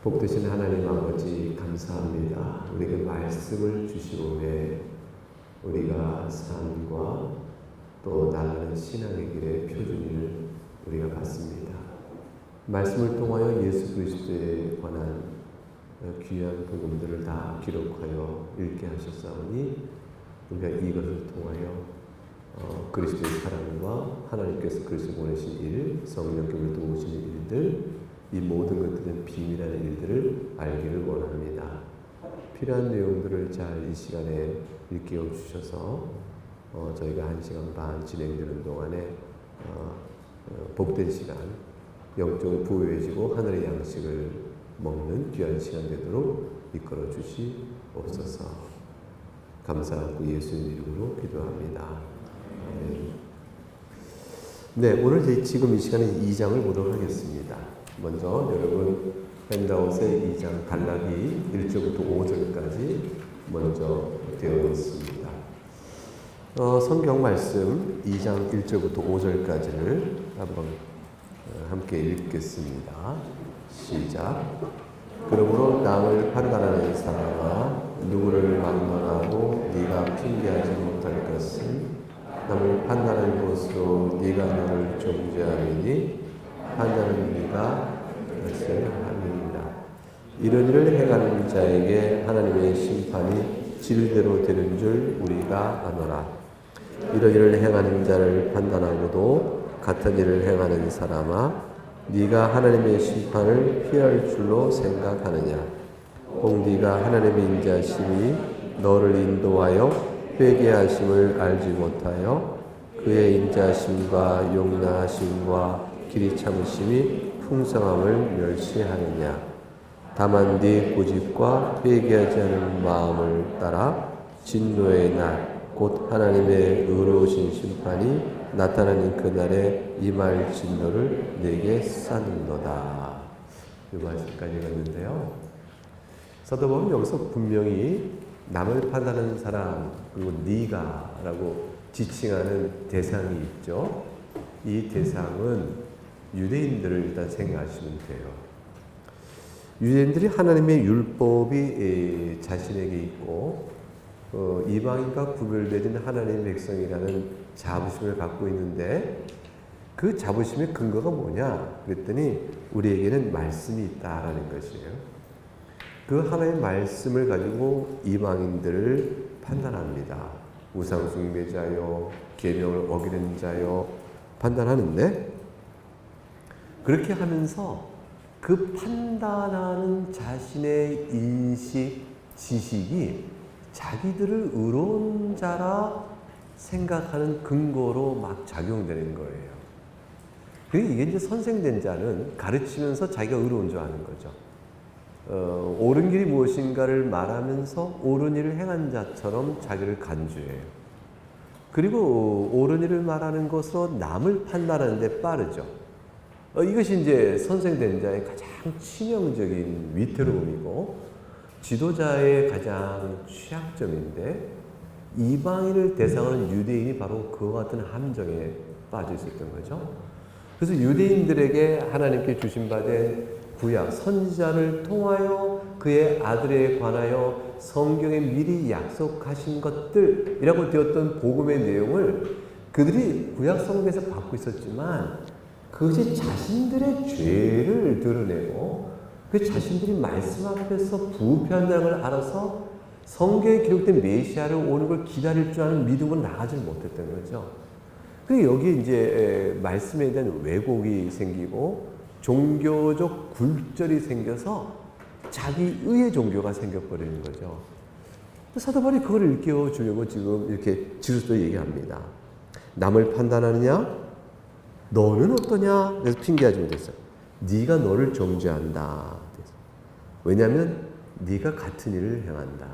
복되신 하나님 아버지 감사합니다. 우리에게 말씀을 주시오매 우리가 삶과 또 나아가는 신앙의 길의 표준을 우리가 받습니다. 말씀을 통하여 예수 그리스도에 관한 귀한 복음들을 다 기록하여 읽게 하셨사오니 우리가 이것을 통하여 그리스도의 사랑과 하나님께서 그리스도 보내신 일, 성령께서 도우시는 일들, 이 모든 것들은 비밀한 일들을 알기를 원합니다. 필요한 내용들을 잘 이 시간에 일깨워 주셔서 저희가 1시간 반 진행되는 동안에 복된 시간, 영적으로 부유해지고 하늘의 양식을 먹는 귀한 시간 되도록 이끌어 주시옵소서. 감사하고 예수님 이름으로 기도합니다. 네, 오늘 지금 이 시간에 2장을 보도록 하겠습니다. 먼저 여러분 핸드아웃의 2장 단락이 1절부터 5절까지 먼저 되어 있습니다. 성경 말씀 2장 1절부터 5절까지를 한번 함께 읽겠습니다. 시작. 그러므로 남을 판단하는 사람아 누구를 막론하고 네가 핑계하지 못할 것은 남을 판단하는 것으로 네가 너를 정죄하리니 판단은 네가 그것을 하느니라. 이런 일을 행하는 자에게 하나님의 심판이 질대로 되는 줄 우리가 아노라. 이런 일을 행하는 자를 판단하고도 같은 일을 행하는 사람아 네가 하나님의 심판을 피할 줄로 생각하느냐. 혹 네가 하나님의 인자심이 너를 인도하여 회개하심을 알지 못하여 그의 인자심과 용나심과 길이 참으심이 풍성함을 멸시하느냐. 다만 네 고집과 회개하지 않은 마음을 따라 진노의 날 곧 하나님의 의로우신 심판이 나타나는 그날에 임할 진노를 내게 쌓는도다. 이 말씀까지 갔는데요. 사도 바울은 여기서 분명히 남을 판단하는 사람 그리고 네가 라고 지칭하는 대상이 있죠. 이 대상은 유대인들을 일단 생각하시면 돼요. 유대인들이 하나님의 율법이 자신에게 있고 이방인과 구별되는 하나님의 백성이라는 자부심을 갖고 있는데 그 자부심의 근거가 뭐냐? 그랬더니 우리에게는 말씀이 있다라는 것이에요. 그 하나님의 말씀을 가지고 이방인들을 판단합니다. 우상 숭배자요, 계명을 어기는 자요 판단하는데 그렇게 하면서 그 판단하는 자신의 인식, 지식이 자기들을 의로운 자라 생각하는 근거로 막 작용되는 거예요. 그리고 이게 이제 선생된 자는 가르치면서 자기가 의로운 줄 아는 거죠. 옳은 길이 무엇인가를 말하면서 옳은 일을 행한 자처럼 자기를 간주해요. 그리고 옳은 일을 말하는 것으로 남을 판단하는 데 빠르죠. 이것이 이제 선생된 자의 가장 치명적인 위태로움이고 지도자의 가장 취약점인데 이방인을 대상으로 유대인이 바로 그와 같은 함정에 빠져 있었던 거죠. 그래서 유대인들에게 하나님께 주신 바 된 구약 선지자를 통하여 그의 아들에 관하여 성경에 미리 약속하신 것들이라고 되었던 복음의 내용을 그들이 구약 성경에서 받고 있었지만 그것이 자신들의 죄를 드러내고 그 자신들이 말씀 앞에서 부패한다는 걸 알아서 성경에 기록된 메시아를 오는 걸 기다릴 줄 아는 믿음으로 나아가지 못했던 거죠. 그리고 여기 이제 말씀에 대한 왜곡이 생기고 종교적 굴절이 생겨서 자기 의의 종교가 생겨버리는 거죠. 사도 바울이 그걸 일깨워 주려고 지금 이렇게 지루스도 얘기합니다. 남을 판단하느냐? 너는 어떠냐? 그래서 핑계하지 못했어요. 네가 너를 정죄한다. 왜냐하면 네가 같은 일을 행한다.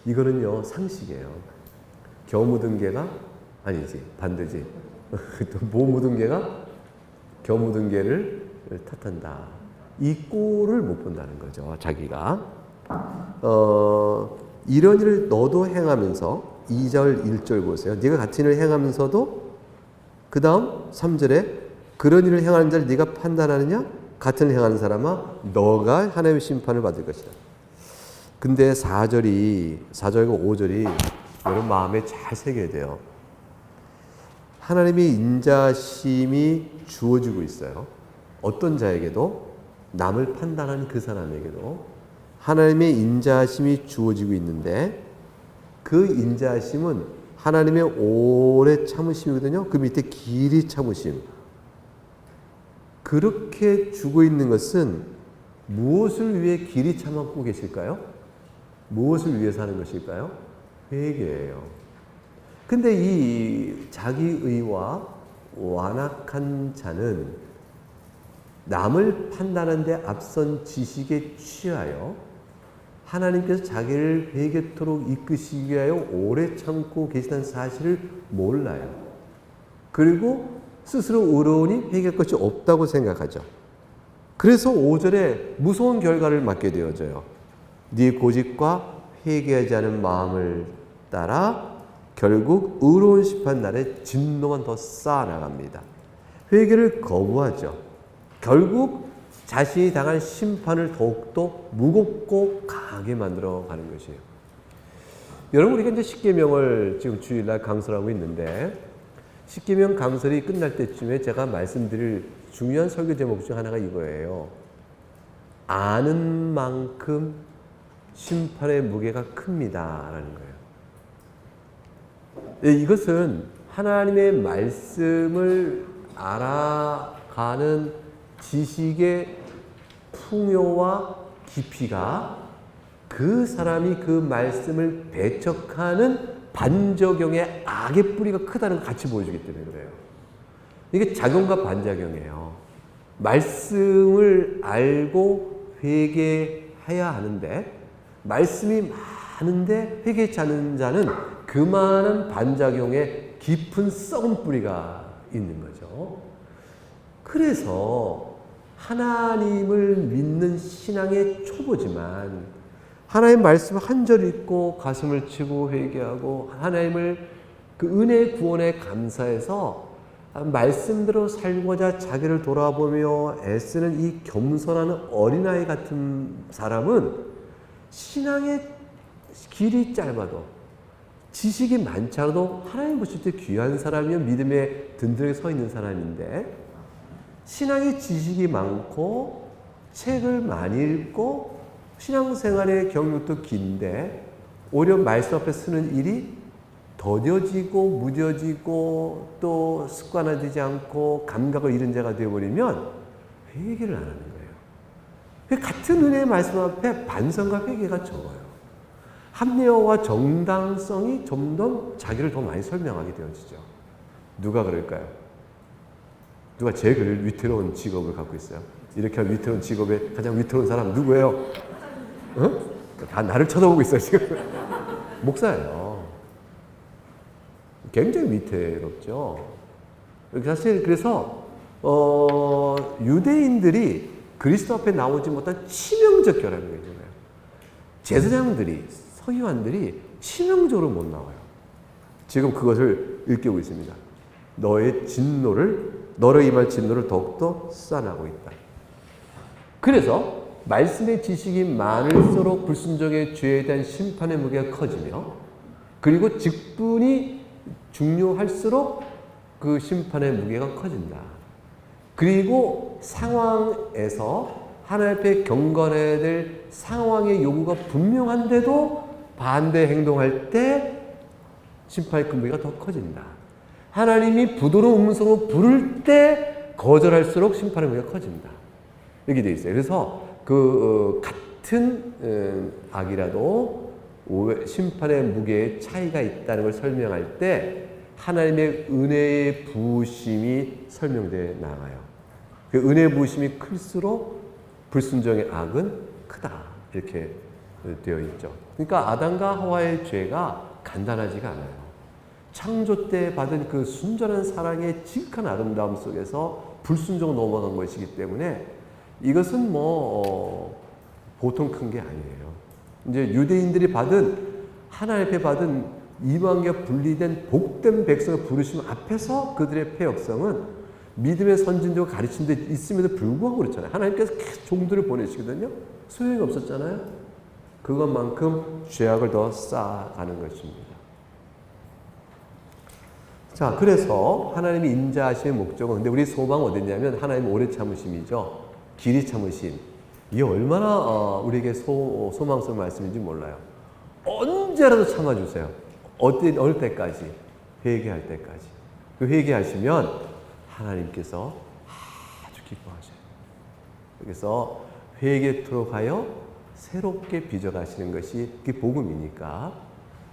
이거는요 상식이에요. 겨우 묻은 개가 아니지 반대지. 뭐 묻은 개가 겨우 묻은 개를 탓한다. 이 꼴을 못 본다는 거죠. 자기가 이런 일을 너도 행하면서 2절 1절 보세요. 네가 같은 일을 행하면서도 그 다음 3절에 그런 일을 행하는 자를 네가 판단하느냐? 같은 행하는 사람아 너가 하나님의 심판을 받을 것이다. 근데 4절과 5절이 여러분 마음에 잘 새겨야 돼요. 하나님의 인자심이 주어지고 있어요. 어떤 자에게도, 남을 판단하는 그 사람에게도 하나님의 인자심이 주어지고 있는데, 그 인자심은 하나님의 오래 참으심이거든요. 그 밑에 길이 참으심. 그렇게 주고 있는 것은 무엇을 위해 길이 참고 계실까요? 무엇을 위해서 하는 것일까요? 회개예요. 근데 이 자기의와 완악한 자는 남을 판단하는데 앞선 지식에 취하여 하나님께서 자기를 회개토록 이끄시기 위하여 오래 참고 계시다는 사실을 몰라요. 그리고 스스로 의로우니 회개할 것이 없다고 생각하죠. 그래서 5절에 무서운 결과를 맞게 되어져요. 네 고집과 회개하지 않은 마음을 따라 결국 의로운 심판 날에 진노만 더 쌓아나갑니다. 회개를 거부하죠. 결국 자신이 당한 심판을 더욱더 무겁고 강하게 만들어가는 것이에요. 여러분, 우리가 이제 십계명을 지금 주일날 강설하고 있는데, 십계명 강설이 끝날 때쯤에 제가 말씀드릴 중요한 설교 제목 중 하나가 이거예요. 아는 만큼 심판의 무게가 큽니다 라는 거예요. 이것은 하나님의 말씀을 알아가는 지식의 풍요와 깊이가 그 사람이 그 말씀을 배척하는 반작용의 악의 뿌리가 크다는 걸 같이 보여주기 때문에 그래요. 이게 작용과 반작용이에요. 말씀을 알고 회개해야 하는데, 말씀이 많은데 회개치 않는 자는 그만한 반작용의 깊은 썩은 뿌리가 있는 거죠. 그래서 하나님을 믿는 신앙의 초보지만 하나님 말씀 한 절 읽고 가슴을 치고 회개하고 하나님을 그 은혜의 구원에 감사해서 말씀대로 살고자 자기를 돌아보며 애쓰는 이 겸손한 어린아이 같은 사람은 신앙의 길이 짧아도, 지식이 많지 않아도 하나님 보실 때 귀한 사람이며 믿음에 든든하게 서 있는 사람인데, 신앙의 지식이 많고 책을 많이 읽고 신앙생활의 경력도 긴데 오히려 말씀 앞에 쓰는 일이 더뎌지고 무뎌지고 또 습관화되지 않고 감각을 잃은 자가 되어버리면 회개를 안 하는 거예요. 같은 은혜의 말씀 앞에 반성과 회개가 적어요. 합리화와 정당성이 점점 자기를 더 많이 설명하게 되어지죠. 누가 그럴까요? 누가 제일 위태로운 직업을 갖고 있어요? 이렇게 한 위태로운 직업에 가장 위태로운 사람 누구예요? 어? 다 나를 쳐다보고 있어요, 지금. 목사예요. 굉장히 위태롭죠. 사실 그래서 유대인들이 그리스도 앞에 나오지 못한 치명적 결함이 있잖아요. 제사장들이, 서기관들이 치명적으로 못 나와요. 지금 그것을 일깨우고 있습니다. 너로 임할 진노를 더욱더 쏟아나고 있다. 그래서 말씀의 지식이 많을수록 불순종의 죄에 대한 심판의 무게가 커지며, 그리고 직분이 중요할수록 그 심판의 무게가 커진다. 그리고 상황에서 하나님 앞에 경건해야 될 상황의 요구가 분명한데도 반대 행동할 때 심판의 그 무게가 더 커진다. 하나님이 부드러운 음성으로 부를 때 거절할수록 심판의 무게가 커진다. 이렇게 되어 있어요. 그래서 같은 악이라도 심판의 무게에 차이가 있다는 걸 설명할 때 하나님의 은혜의 부으심이 설명되어 나가요. 그 은혜의 부으심이 클수록 불순종의 악은 크다. 이렇게 되어 있죠. 그러니까 아담과 하와의 죄가 간단하지가 않아요. 창조 때 받은 그 순전한 사랑의 지극한 아름다움 속에서 불순종으로 넘어간 것이기 때문에 이것은 보통 큰 게 아니에요. 이제 유대인들이 하나님 앞에 받은 이방과 분리된 복된 백성을 부르심 앞에서 그들의 패역성은 믿음의 선진도가 가르친 데 있음에도 불구하고 그렇잖아요. 하나님께서 계속 종들을 보내시거든요. 소용이 없었잖아요. 그것만큼 죄악을 더 쌓아가는 것입니다. 자, 그래서 하나님이 인자하시는 목적은, 근데 우리 소망은 어딨냐면 하나님 오래 참으심이죠. 길이 참으심. 이게 얼마나 우리에게 소망스러운 말씀인지 몰라요. 언제라도 참아주세요. 어느 때까지? 회개할 때까지. 그 회개하시면 하나님께서 아주 기뻐하셔요. 그래서 회개토록 하여 새롭게 빚어가시는 것이 그게 복음이니까.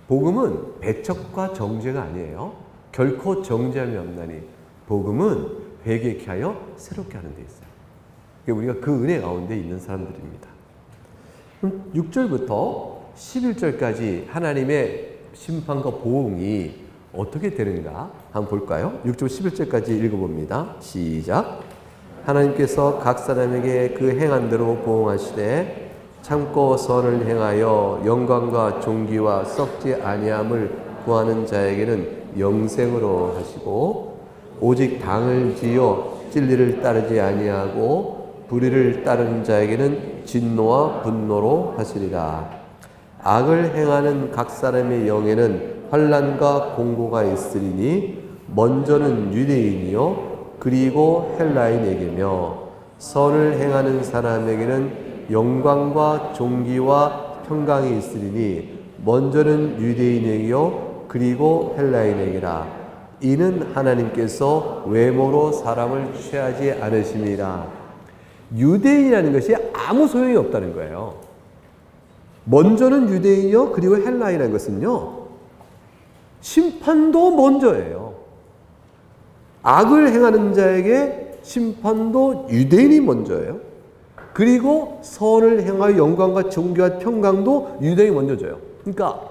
복음은 배척과 정죄가 아니에요. 결코 정죄함이 없나니. 복음은 회개케 하여 새롭게 하는 데 있어요. 우리가 그 은혜 가운데 있는 사람들입니다. 그럼 6절부터 11절까지 하나님의 심판과 보응이 어떻게 되는가 한번 볼까요? 6절 11절까지 읽어봅니다. 시작. 하나님께서 각 사람에게 그 행한 대로 보응하시되 참고 선을 행하여 영광과 존귀와 썩지 아니함을 구하는 자에게는 영생으로 하시고 오직 당을 지어 진리를 따르지 아니하고 불의를 따르는 자에게는 진노와 분노로 하시리라. 악을 행하는 각 사람의 영에는 환난과 공고가 있으리니 먼저는 유대인이요 그리고 헬라인에게며 선을 행하는 사람에게는 영광과 존귀와 평강이 있으리니 먼저는 유대인에게요 그리고 헬라인에게라. 이는 하나님께서 외모로 사람을 취하지 않으심이라. 유대인이라는 것이 아무 소용이 없다는 거예요. 먼저는 유대인이요 그리고 헬라인이라는 것은요 심판도 먼저예요. 악을 행하는 자에게 심판도 유대인이 먼저예요. 그리고 선을 행하여 영광과 존귀와 평강도 유대인이 먼저 줘요. 그러니까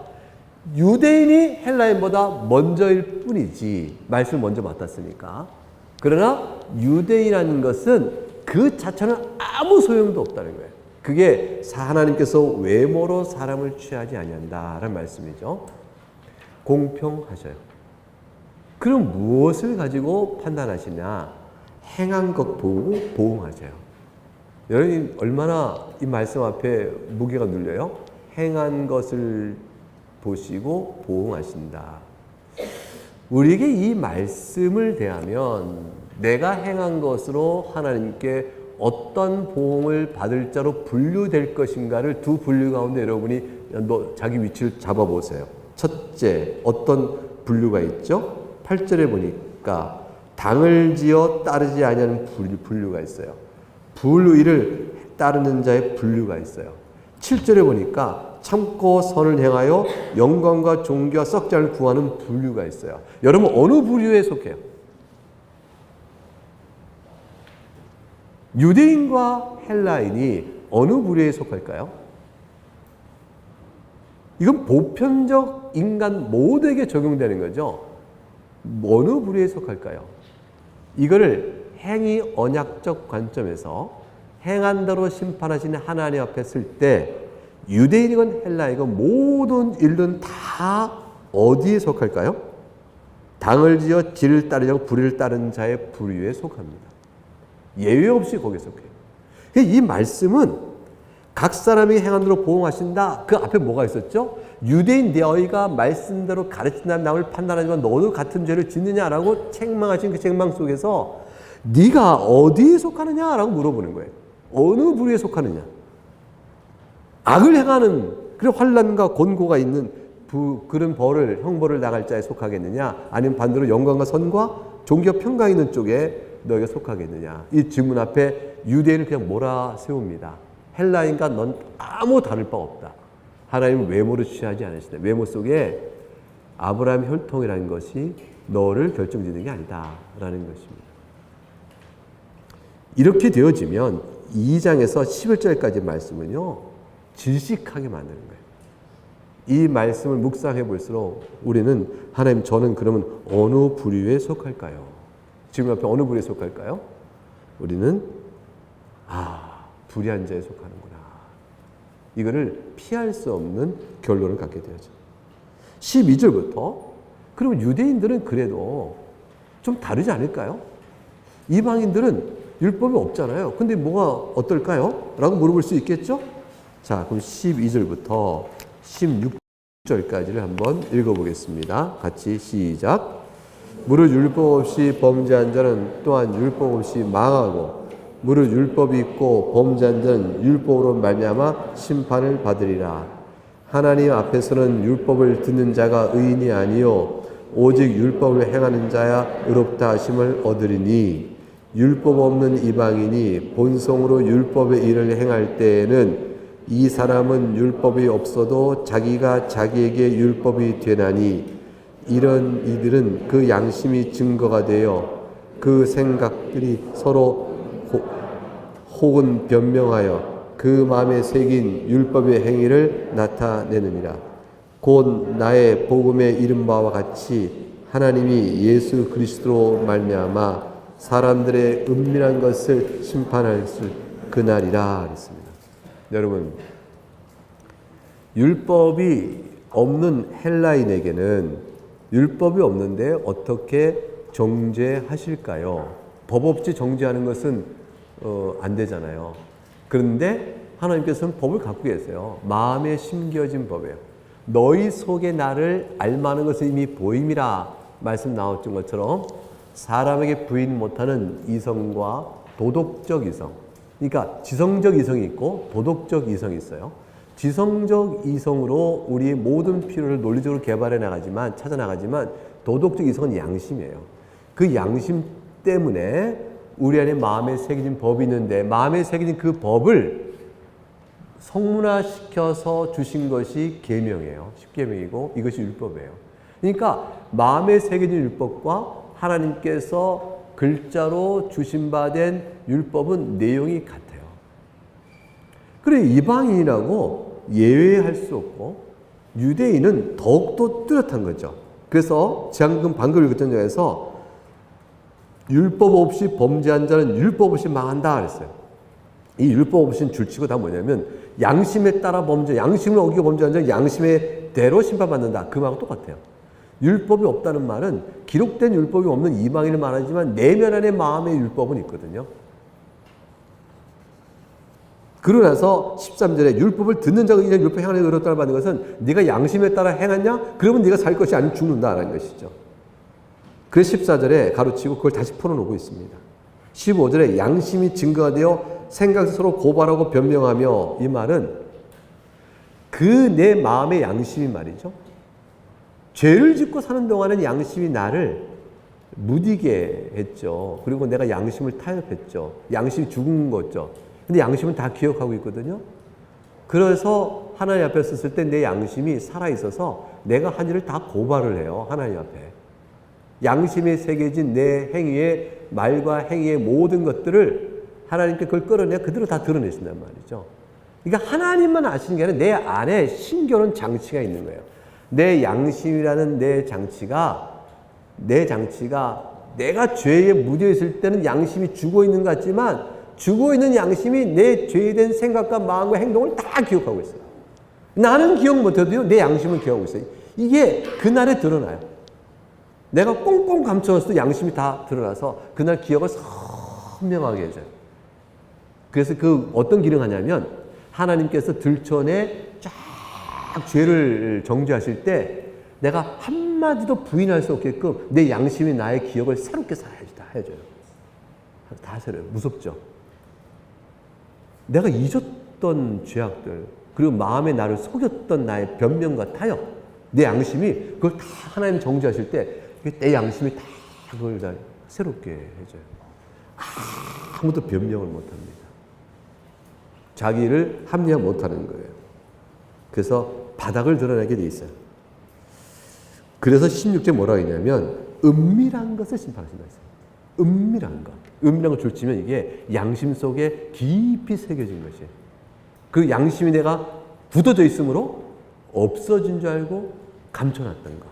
유대인이 헬라인보다 먼저일 뿐이지, 말씀을 먼저 맡았으니까. 그러나 유대인이라는 것은 그 자체는 아무 소용도 없다는 거예요. 그게 하나님께서 외모로 사람을 취하지 아니한다라는 말씀이죠. 공평하셔요. 그럼 무엇을 가지고 판단하시냐? 행한 것 보고 보응하세요. 여러분이 얼마나 이 말씀 앞에 무게가 눌려요? 행한 것을 보시고 보응하신다. 우리에게 이 말씀을 대하면 내가 행한 것으로 하나님께 어떤 보응을 받을 자로 분류될 것인가를 두 분류 가운데 여러분이 자기 위치를 잡아보세요. 첫째, 어떤 분류가 있죠? 8절에 보니까 당을 지어 따르지 아니하는 분류가 있어요. 불의를 따르는 자의 분류가 있어요. 7절에 보니까 참고 선을 행하여 영광과 존귀와 썩지 않을 구하는 분류가 있어요. 여러분 어느 분류에 속해요? 유대인과 헬라인이 어느 부류에 속할까요? 이건 보편적 인간 모두에게 적용되는 거죠. 어느 부류에 속할까요? 이거를 행위 언약적 관점에서 행한 대로 심판하시는 하나님 앞에 쓸 때 유대인이건 헬라이건 모든 일은 다 어디에 속할까요? 당을 지어 질을 따르려고 불의를 따르는 자의 부류에 속합니다. 예외 없이 거기에 속해요. 이 말씀은 각 사람이 행한 대로 보응하신다. 그 앞에 뭐가 있었죠? 유대인 너희가 말씀대로 가르친다면 남을 판단하지만 너도 같은 죄를 짓느냐라고 책망하신 그 책망 속에서 네가 어디에 속하느냐라고 물어보는 거예요. 어느 부류에 속하느냐? 악을 행하는 그런 환난과 곤고가 있는 그런 형벌을 당할 자에 속하겠느냐? 아니면 반대로 영광과 선과 존귀와 평강이 있는 쪽에 너희가 속하겠느냐? 이 질문 앞에 유대인을 그냥 몰아세웁니다. 헬라인과 넌 아무 다를 바 없다. 하나님은 외모를 취하지 않으시다. 외모 속에 아브라함 혈통이라는 것이 너를 결정짓는 게 아니다. 라는 것입니다. 이렇게 되어지면 2장에서 11절까지 말씀은요. 질식하게 만드는 거예요. 이 말씀을 묵상해 볼수록 우리는 하나님 저는 그러면 어느 부류에 속할까요? 지금 앞에 어느 부류에 속할까요? 우리는 불의한 자에 속하는구나. 이거를 피할 수 없는 결론을 갖게 되죠. 12절부터 그럼 유대인들은 그래도 좀 다르지 않을까요? 이방인들은 율법이 없잖아요. 근데 뭐가 어떨까요? 라고 물어볼 수 있겠죠? 자, 그럼 12절부터 16절까지를 한번 읽어보겠습니다. 같이 시작. 무릇 율법 없이 범죄한 자는 또한 율법 없이 망하고 무릇 율법이 있고 범죄한 자는 율법으로 말미암아 심판을 받으리라. 하나님 앞에서는 율법을 듣는 자가 의인이 아니요 오직 율법을 행하는 자야 의롭다 하심을 얻으리니 율법 없는 이방인이 본성으로 율법의 일을 행할 때에는 이 사람은 율법이 없어도 자기가 자기에게 율법이 되나니 이런 이들은 그 양심이 증거가 되어 그 생각들이 서로 혹은 변명하여 그 마음에 새긴 율법의 행위를 나타내느니라. 곧 나의 복음에 이른 바와 같이 하나님이 예수 그리스도로 말미암아 사람들의 은밀한 것을 심판할 그날이라 그랬습니다. 여러분, 율법이 없는 헬라인에게는 율법이 없는데 어떻게 정죄하실까요? 법 없이 정죄하는 것은 안 되잖아요. 그런데 하나님께서는 법을 갖고 계세요. 마음에 심겨진 법이에요. 너희 속에 나를 알마는 것은 이미 보임이라 말씀 나왔던 것처럼 사람에게 부인 못하는 이성과 도덕적 이성, 그러니까 지성적 이성이 있고 도덕적 이성이 있어요. 지성적 이성으로 우리의 모든 필요를 논리적으로 개발해 나가지만 찾아 나가지만 도덕적 이성은 양심이에요. 그 양심 때문에 우리 안에 마음에 새겨진 법이 있는데 마음에 새겨진 그 법을 성문화시켜서 주신 것이 계명이에요. 십계명이고 이것이 율법이에요. 그러니까 마음에 새겨진 율법과 하나님께서 글자로 주신 바 된 율법은 내용이 같아요. 그래 이방인이라고 예외할 수 없고 유대인은 더욱더 뚜렷한 거죠. 그래서 방금 읽었던 중에서 율법 없이 범죄한 자는 율법 없이 망한다 그랬어요. 이 율법 없이는 줄치고 다 뭐냐면 양심에 따라 양심을 어기고 범죄한 자는 양심의 대로 심판받는다. 그 말하고 똑같아요. 율법이 없다는 말은 기록된 율법이 없는 이방인을 말하지만 내면 안에 마음의 율법은 있거든요. 그러나서 13절에 율법을 듣는 자가 그냥 율법 행하는 의롭다를 받는 것은 네가 양심에 따라 행하냐? 그러면 네가 살 것이 아니면 죽는다라는 것이죠. 그래서 14절에 가로치고 그걸 다시 풀어놓고 있습니다. 15절에 양심이 증거가 되어 생각에서 서로 고발하고 변명하며 이 말은 그 내 마음의 양심이 말이죠. 죄를 짓고 사는 동안은 양심이 나를 무디게 했죠. 그리고 내가 양심을 타협했죠. 양심이 죽은 거죠. 근데 양심은 다 기억하고 있거든요. 그래서 하나님 앞에 섰을 때 내 양심이 살아있어서 내가 한 일을 다 고발을 해요. 하나님 앞에. 양심에 새겨진 내 행위의 말과 행위의 모든 것들을 하나님께 그걸 끌어내 그대로 다 드러내신단 말이죠. 그러니까 하나님만 아시는 게 아니라 내 안에 신겨놓은 장치가 있는 거예요. 내 양심이라는 내 장치가 내가 죄에 묻어 있을 때는 양심이 죽어 있는 것 같지만 죽어 있는 양심이 내 죄된 생각과 마음과 행동을 다 기억하고 있어요. 나는 기억 못해도요, 내 양심은 기억하고 있어요. 이게 그날에 드러나요. 내가 꽁꽁 감춰놨을 때 양심이 다 드러나서 그날 기억을 선명하게 해줘요. 그래서 그 어떤 기능을 하냐면 하나님께서 들춰내 쫙 죄를 정죄하실 때 내가 한마디도 부인할 수 없게끔 내 양심이 나의 기억을 새롭게 다 해줘요. 다 새로요. 무섭죠? 내가 잊었던 죄악들, 그리고 마음에 나를 속였던 나의 변명과 타협, 내 양심이 그걸 다 하나님 정죄하실 때 내 양심이 다 그걸 다 새롭게 해줘요. 아무도 변명을 못합니다. 자기를 합리화 못하는 거예요. 그래서 바닥을 드러내게 돼 있어요. 그래서 16절 뭐라고 했냐면 은밀한 것을 심판하신다 했어요. 은밀한 것. 은밀한 걸 줄치면 이게 양심 속에 깊이 새겨진 것이에요. 그 양심이 내가 굳어져 있으므로 없어진 줄 알고 감춰놨던 것.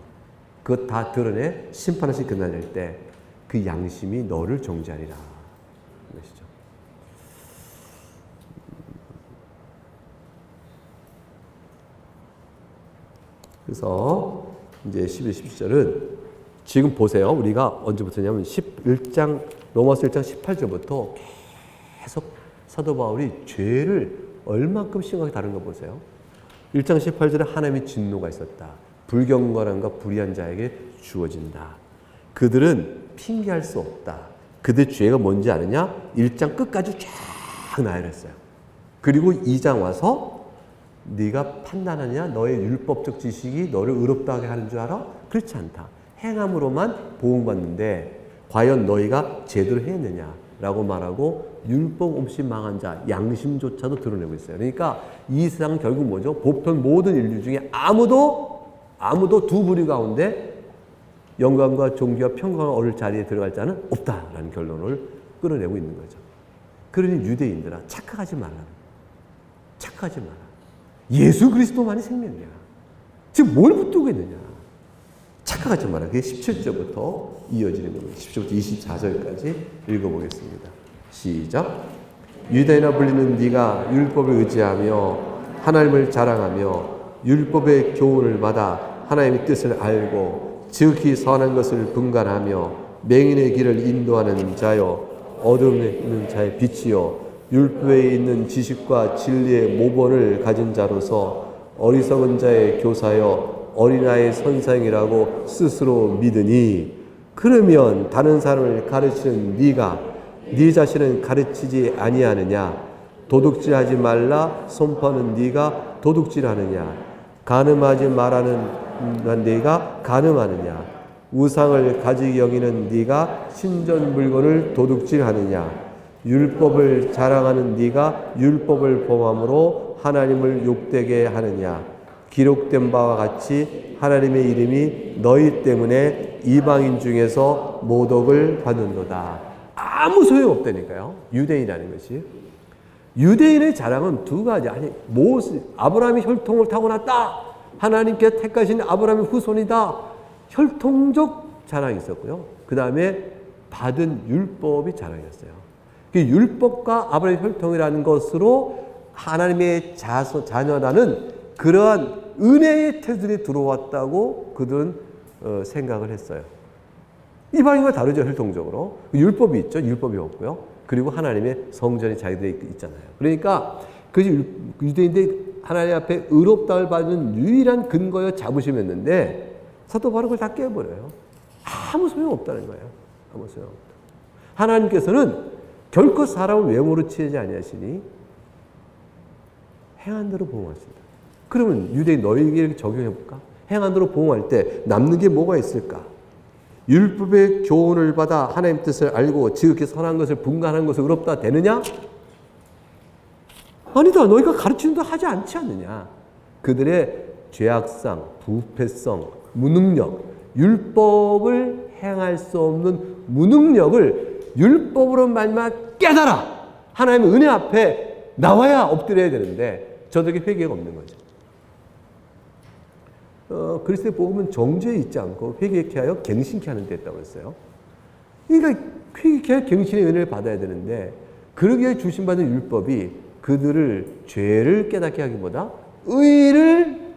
그것 다 드러내 심판하신 그날일 때 그 양심이 너를 정죄하리라. 것이죠. 그래서 이제 11, 12절은 지금 보세요. 우리가 언제부터냐면 11장, 로마서 1장 18절부터 계속 사도 바울이 죄를 얼만큼 심하게 다룬 거 보세요. 1장 18절에 하나님의 진노가 있었다. 불경건함과 불의한 자에게 주어진다. 그들은 핑계할 수 없다. 그들 죄가 뭔지 아느냐? 1장 끝까지 쫙 나열했어요. 그리고 2장 와서 네가 판단하냐? 너의 율법적 지식이 너를 의롭다 하게 하는 줄 알아? 그렇지 않다. 행함으로만 보응받는데 과연 너희가 제대로 했느냐? 라고 말하고 율법 없이 망한 자, 양심조차도 드러내고 있어요. 그러니까 이 세상은 결국 뭐죠? 보편 모든 인류 중에 아무도 두 부류 가운데 영광과 존귀와 평강을 얻을 자리에 들어갈 자는 없다라는 결론을 끌어내고 있는 거죠. 그러니 유대인들아, 착각하지 마라. 착각하지 마라. 예수 그리스도만이 생명이야. 지금 뭘 붙들고 있느냐? 착각하지 마라. 그게 17절부터 이어지는 겁니다. 17절부터 24절까지 읽어보겠습니다. 시작. 유대인아 불리는 네가 율법을 의지하며 하나님을 자랑하며 율법의 교훈을 받아 하나님의 뜻을 알고 지극히 선한 것을 분간하며 맹인의 길을 인도하는 자여 어둠에 있는 자의 빛이요 율법에 있는 지식과 진리의 모본을 가진 자로서 어리석은 자의 교사여 어린아이의 선생이라고 스스로 믿으니 그러면 다른 사람을 가르치는 네가 네 자신은 가르치지 아니하느냐? 도둑질하지 말라 선포하는 네가 도둑질하느냐? 간음하지 말라는 네가 간음하느냐? 우상을 가지게 여기는 네가 신전 물건을 도둑질하느냐? 율법을 자랑하는 네가 율법을 범함으로 하나님을 욕되게 하느냐? 기록된 바와 같이 하나님의 이름이 너희 때문에 이방인 중에서 모독을 받는도다. 아무 소용없다니까요. 유대인이라는 것이. 유대인의 자랑은 두 가지. 아니, 아브라함이 혈통을 타고났다. 하나님께 택하신 아브라함의 후손이다. 혈통적 자랑이 있었고요. 그 다음에 받은 율법이 자랑이었어요. 그 율법과 아브라함의 혈통이라는 것으로 하나님의 자녀라는 그러한 은혜의 태들이 들어왔다고 그들은 생각을 했어요. 이방인과 다르죠, 혈통적으로. 율법이 있죠, 율법이 없고요. 그리고 하나님의 성전이 자기들에 있잖아요. 그러니까 그것이 유대인들이 하나님 앞에 의롭다를 받는 유일한 근거여 자부심이었는데 사도 바울은 그걸 다 깨버려요. 아무 소용없다는 거예요. 아무 소용없다. 하나님께서는 결코 사람을 외모로 취하지 아니하시니 행한 대로 보응하신다. 그러면 유대인 너희에게 적용해볼까? 행한 대로 보응할 때 남는 게 뭐가 있을까? 율법의 교훈을 받아 하나님 뜻을 알고 지극히 선한 것을 분간하는 것을 의롭다 되느냐? 아니다. 너희가 가르치는 대로 하지 않지 않느냐? 그들의 죄악상, 부패성, 무능력, 율법을 행할 수 없는 무능력을 율법으로 말미암아 깨달아 하나님의 은혜 앞에 나와야 엎드려야 되는데 저들에게 회개가 없는 거죠. 그리스도의 복음은 정죄에 있지 않고 회개케 하여 갱신케 하는 데 있다고 했어요. 그러니까 회개케 하여 갱신의 은혜를 받아야 되는데 그러기에 주신받은 율법이 그들을 죄를 깨닫게 하기보다 의를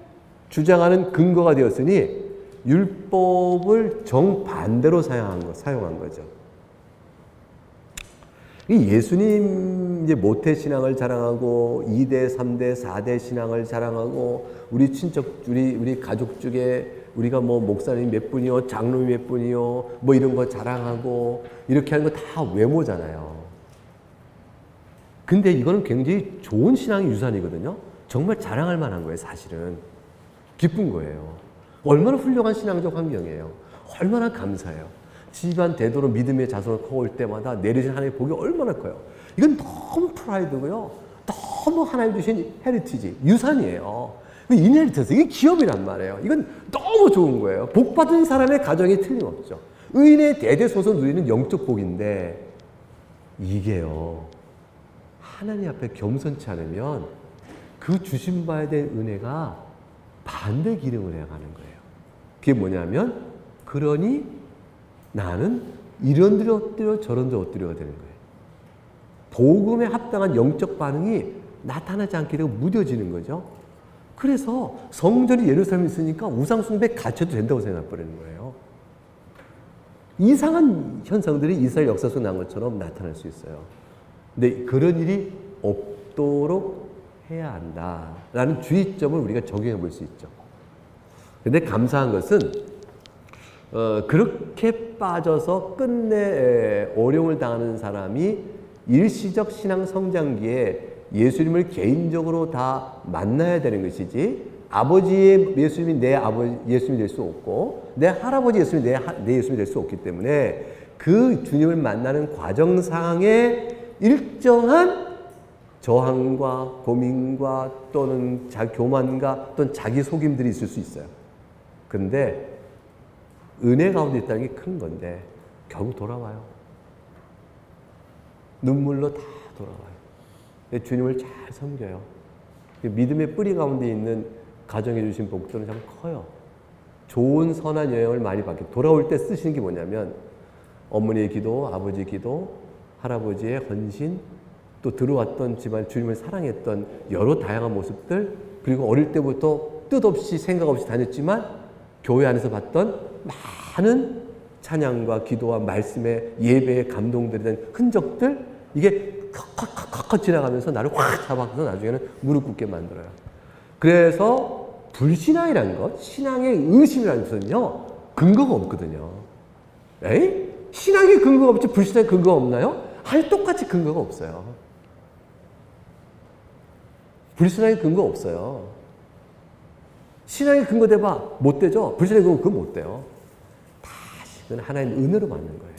주장하는 근거가 되었으니 율법을 정반대로 사용한 거죠. 예수님 이제 모태 신앙을 자랑하고 2대, 3대, 4대 신앙을 자랑하고 우리 친척, 우리 가족 중에 우리가 뭐 목사님 몇 분이요, 장로님 몇 분이요, 뭐 이런 거 자랑하고 이렇게 하는 거 다 외모잖아요. 근데 이거는 굉장히 좋은 신앙의 유산이거든요. 정말 자랑할 만한 거예요, 사실은. 기쁜 거예요. 얼마나 훌륭한 신앙적 환경이에요. 얼마나 감사해요. 집안 대도로 믿음의 자손을 커올 때마다 내리신 하나님의 복이 얼마나 커요. 이건 너무 프라이드고요. 너무 하나님 주신 헤리티지, 유산이에요. 이네리턴스, 이게 기업이란 말이에요. 이건 너무 좋은 거예요. 복 받은 사람의 가정이 틀림없죠. 의인의 대대소서 누리는 영적 복인데 이게요. 하나님 앞에 겸손치 않으면 그 주신 바에 대한 은혜가 반대 기능을 해가는 거예요. 그게 뭐냐면 그러니 나는 이런 데로 엎드려 저런 데로 엎드려야 되는 거예요. 복음에 합당한 영적 반응이 나타나지 않게 되고 무뎌지는 거죠. 그래서 성전이 예루살렘에 있으니까 우상숭배 갇혀도 된다고 생각해버리는 거예요. 이상한 현상들이 이스라엘 역사 속에 난 것처럼 나타날 수 있어요. 근데 그런 일이 없도록 해야 한다라는 주의점을 우리가 적용해 볼 수 있죠. 근데 감사한 것은 그렇게 빠져서 끝내 어려움을 당하는 사람이 일시적 신앙 성장기에 예수님을 개인적으로 다 만나야 되는 것이지, 아버지의 예수님이 내 아버지 예수님이 될 수 없고 내 할아버지 예수님이 내 예수님이 될 수 없기 때문에 그 주님을 만나는 과정상에 일정한 저항과 고민과 또는 교만과 또는 자기 속임들이 있을 수 있어요. 근데 은혜 가운데 있다는 게 큰 건데 결국 돌아와요. 눈물로 다 돌아와요. 주님을 잘 섬겨요. 믿음의 뿌리 가운데 있는 가정해 주신 복들은 참 커요. 좋은 선한 영향을 많이 받게 돌아올 때 쓰시는 게 뭐냐면 어머니의 기도, 아버지의 기도, 할아버지의 헌신, 또 들어왔던 집안 주님을 사랑했던 여러 다양한 모습들, 그리고 어릴 때부터 뜻없이 생각 없이 다녔지만 교회 안에서 봤던 많은 찬양과 기도와 말씀의 예배의 감동들에 대한 흔적들, 이게 컷 지나가면서 나를 확 잡아서 나중에는 무릎 꿇게 만들어요. 그래서 불신앙이라는 것, 신앙의 의심이라는 것은요, 근거가 없거든요. 에이? 신앙의 근거가 없지 불신앙의 근거가 없나요? 아니, 똑같이 근거가 없어요. 불신앙의 근거 없어요. 신앙의 근거 대봐. 못 되죠? 불신앙의 근거 그건 못 돼요. 다시 그건 하나님의 은혜로 받는 거예요.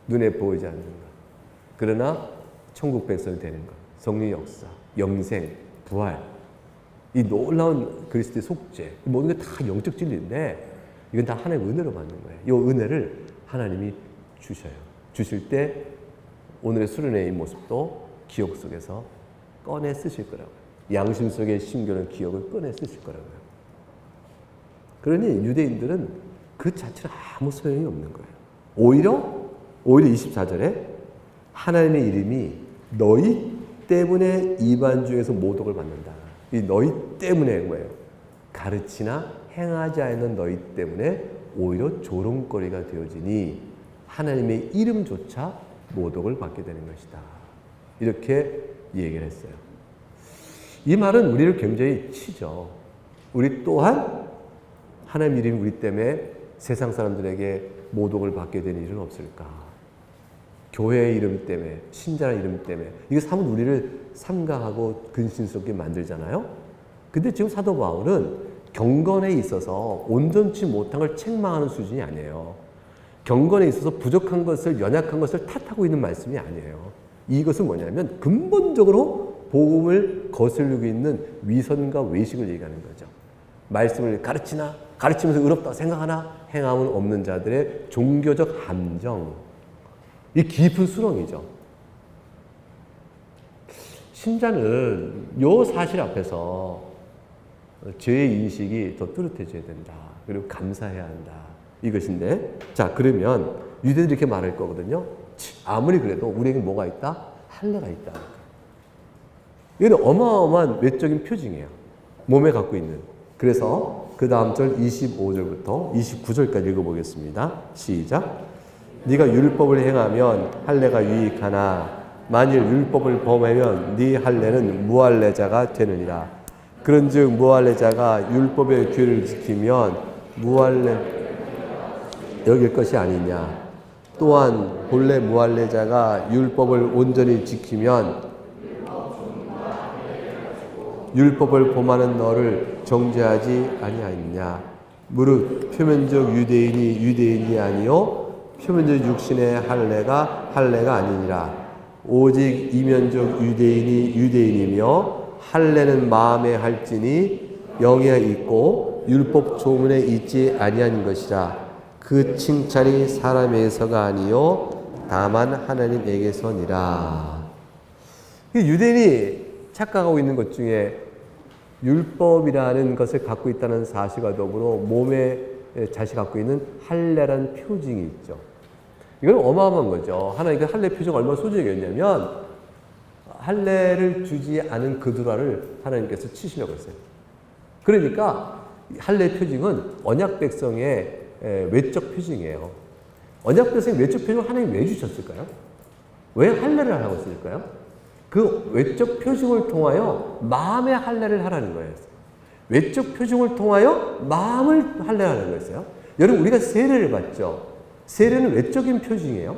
눈에 보이지 않는 것. 그러나 천국 백성이 되는 것. 성령의 역사, 영생, 부활. 이 놀라운 그리스도의 속죄. 모든 게 다 영적 진리인데 이건 다 하나님의 은혜로 받는 거예요. 이 은혜를 하나님이 주셔요. 주실 때 오늘의 수련회의 모습도 기억 속에서 꺼내 쓰실 거라고요. 양심 속에 심겨놓은 기억을 꺼내 쓰실 거라고요. 그러니 유대인들은 그 자체는 아무 소용이 없는 거예요. 오히려 24절에 하나님의 이름이 너희 때문에 이방 중에서 모독을 받는다. 이 너희 때문에 뭐예요? 가르치나 행하지 않는 너희 때문에 오히려 조롱거리가 되어지니 하나님의 이름조차 모독을 받게 되는 것이다. 이렇게 얘기를 했어요. 이 말은 우리를 굉장히 치죠. 우리 또한 하나님 이름이 우리 때문에 세상 사람들에게 모독을 받게 되는 일은 없을까? 교회의 이름 때문에, 신자의 이름 때문에. 이게 사뭇 우리를 삼가하고 근심스럽게 만들잖아요. 근데 지금 사도 바울은 경건에 있어서 온전치 못한 걸 책망하는 수준이 아니에요. 경건에 있어서 부족한 것을, 연약한 것을 탓하고 있는 말씀이 아니에요. 이것은 뭐냐면 근본적으로 복음을 거스르고 있는 위선과 외식을 얘기하는 거죠. 말씀을 가르치면서 의롭다고 생각하나 행함은 없는 자들의 종교적 함정, 이 깊은 수렁이죠. 신자는 이 사실 앞에서 죄의 인식이 더 뚜렷해져야 된다. 그리고 감사해야 한다. 이것인데, 자, 그러면 유대인들이 이렇게 말할 거거든요. 아무리 그래도 우리에게 뭐가 있다? 할례가 있다. 이건 어마어마한 외적인 표징이에요. 몸에 갖고 있는. 그래서 그 다음 절 25절부터 29절까지 읽어보겠습니다. 시작. 네가 율법을 행하면 할례가 유익하나 만일 율법을 범하면 네 할례는 무할례자가 되느니라. 그런즉 무할례자가 율법의 규를 지키면 무할례 여길 것이 아니냐. 또한 본래 무할례자가 율법을 온전히 지키면 율법을 범하는 너를 정죄하지 아니하느냐. 무릇 표면적 유대인이 유대인이 아니요 표면적 육신의 할례가 아니니라. 오직 이면적 유대인이 유대인이며 할례는 마음에 할지니 영에 있고 율법 조문에 있지 아니한 것이라. 그 칭찬이 사람에게서가 아니요 다만 하나님에게서니라. 유대인이 착각하고 있는 것 중에 율법이라는 것을 갖고 있다는 사실과 더불어 몸에 자신이 갖고 있는 할례라는 표징이 있죠. 이건 어마어마한 거죠. 하나님 그 할례 표징 얼마나 소중했냐면 할례를 주지 않은 그두라를 하나님께서 치시려고 했어요. 그러니까 할례 표징은 언약 백성의 외적 표징이에요. 언약 백성의 외적 표징을 하나님 왜 주셨을까요? 왜 할례를 하라고 했을까요? 그 외적 표징을 통하여 마음의 할례를 하라는 거예요. 외적 표징을 통하여 마음을 할례하는 거였어요. 여러분, 우리가 세례를 받죠. 세례는 외적인 표징이에요.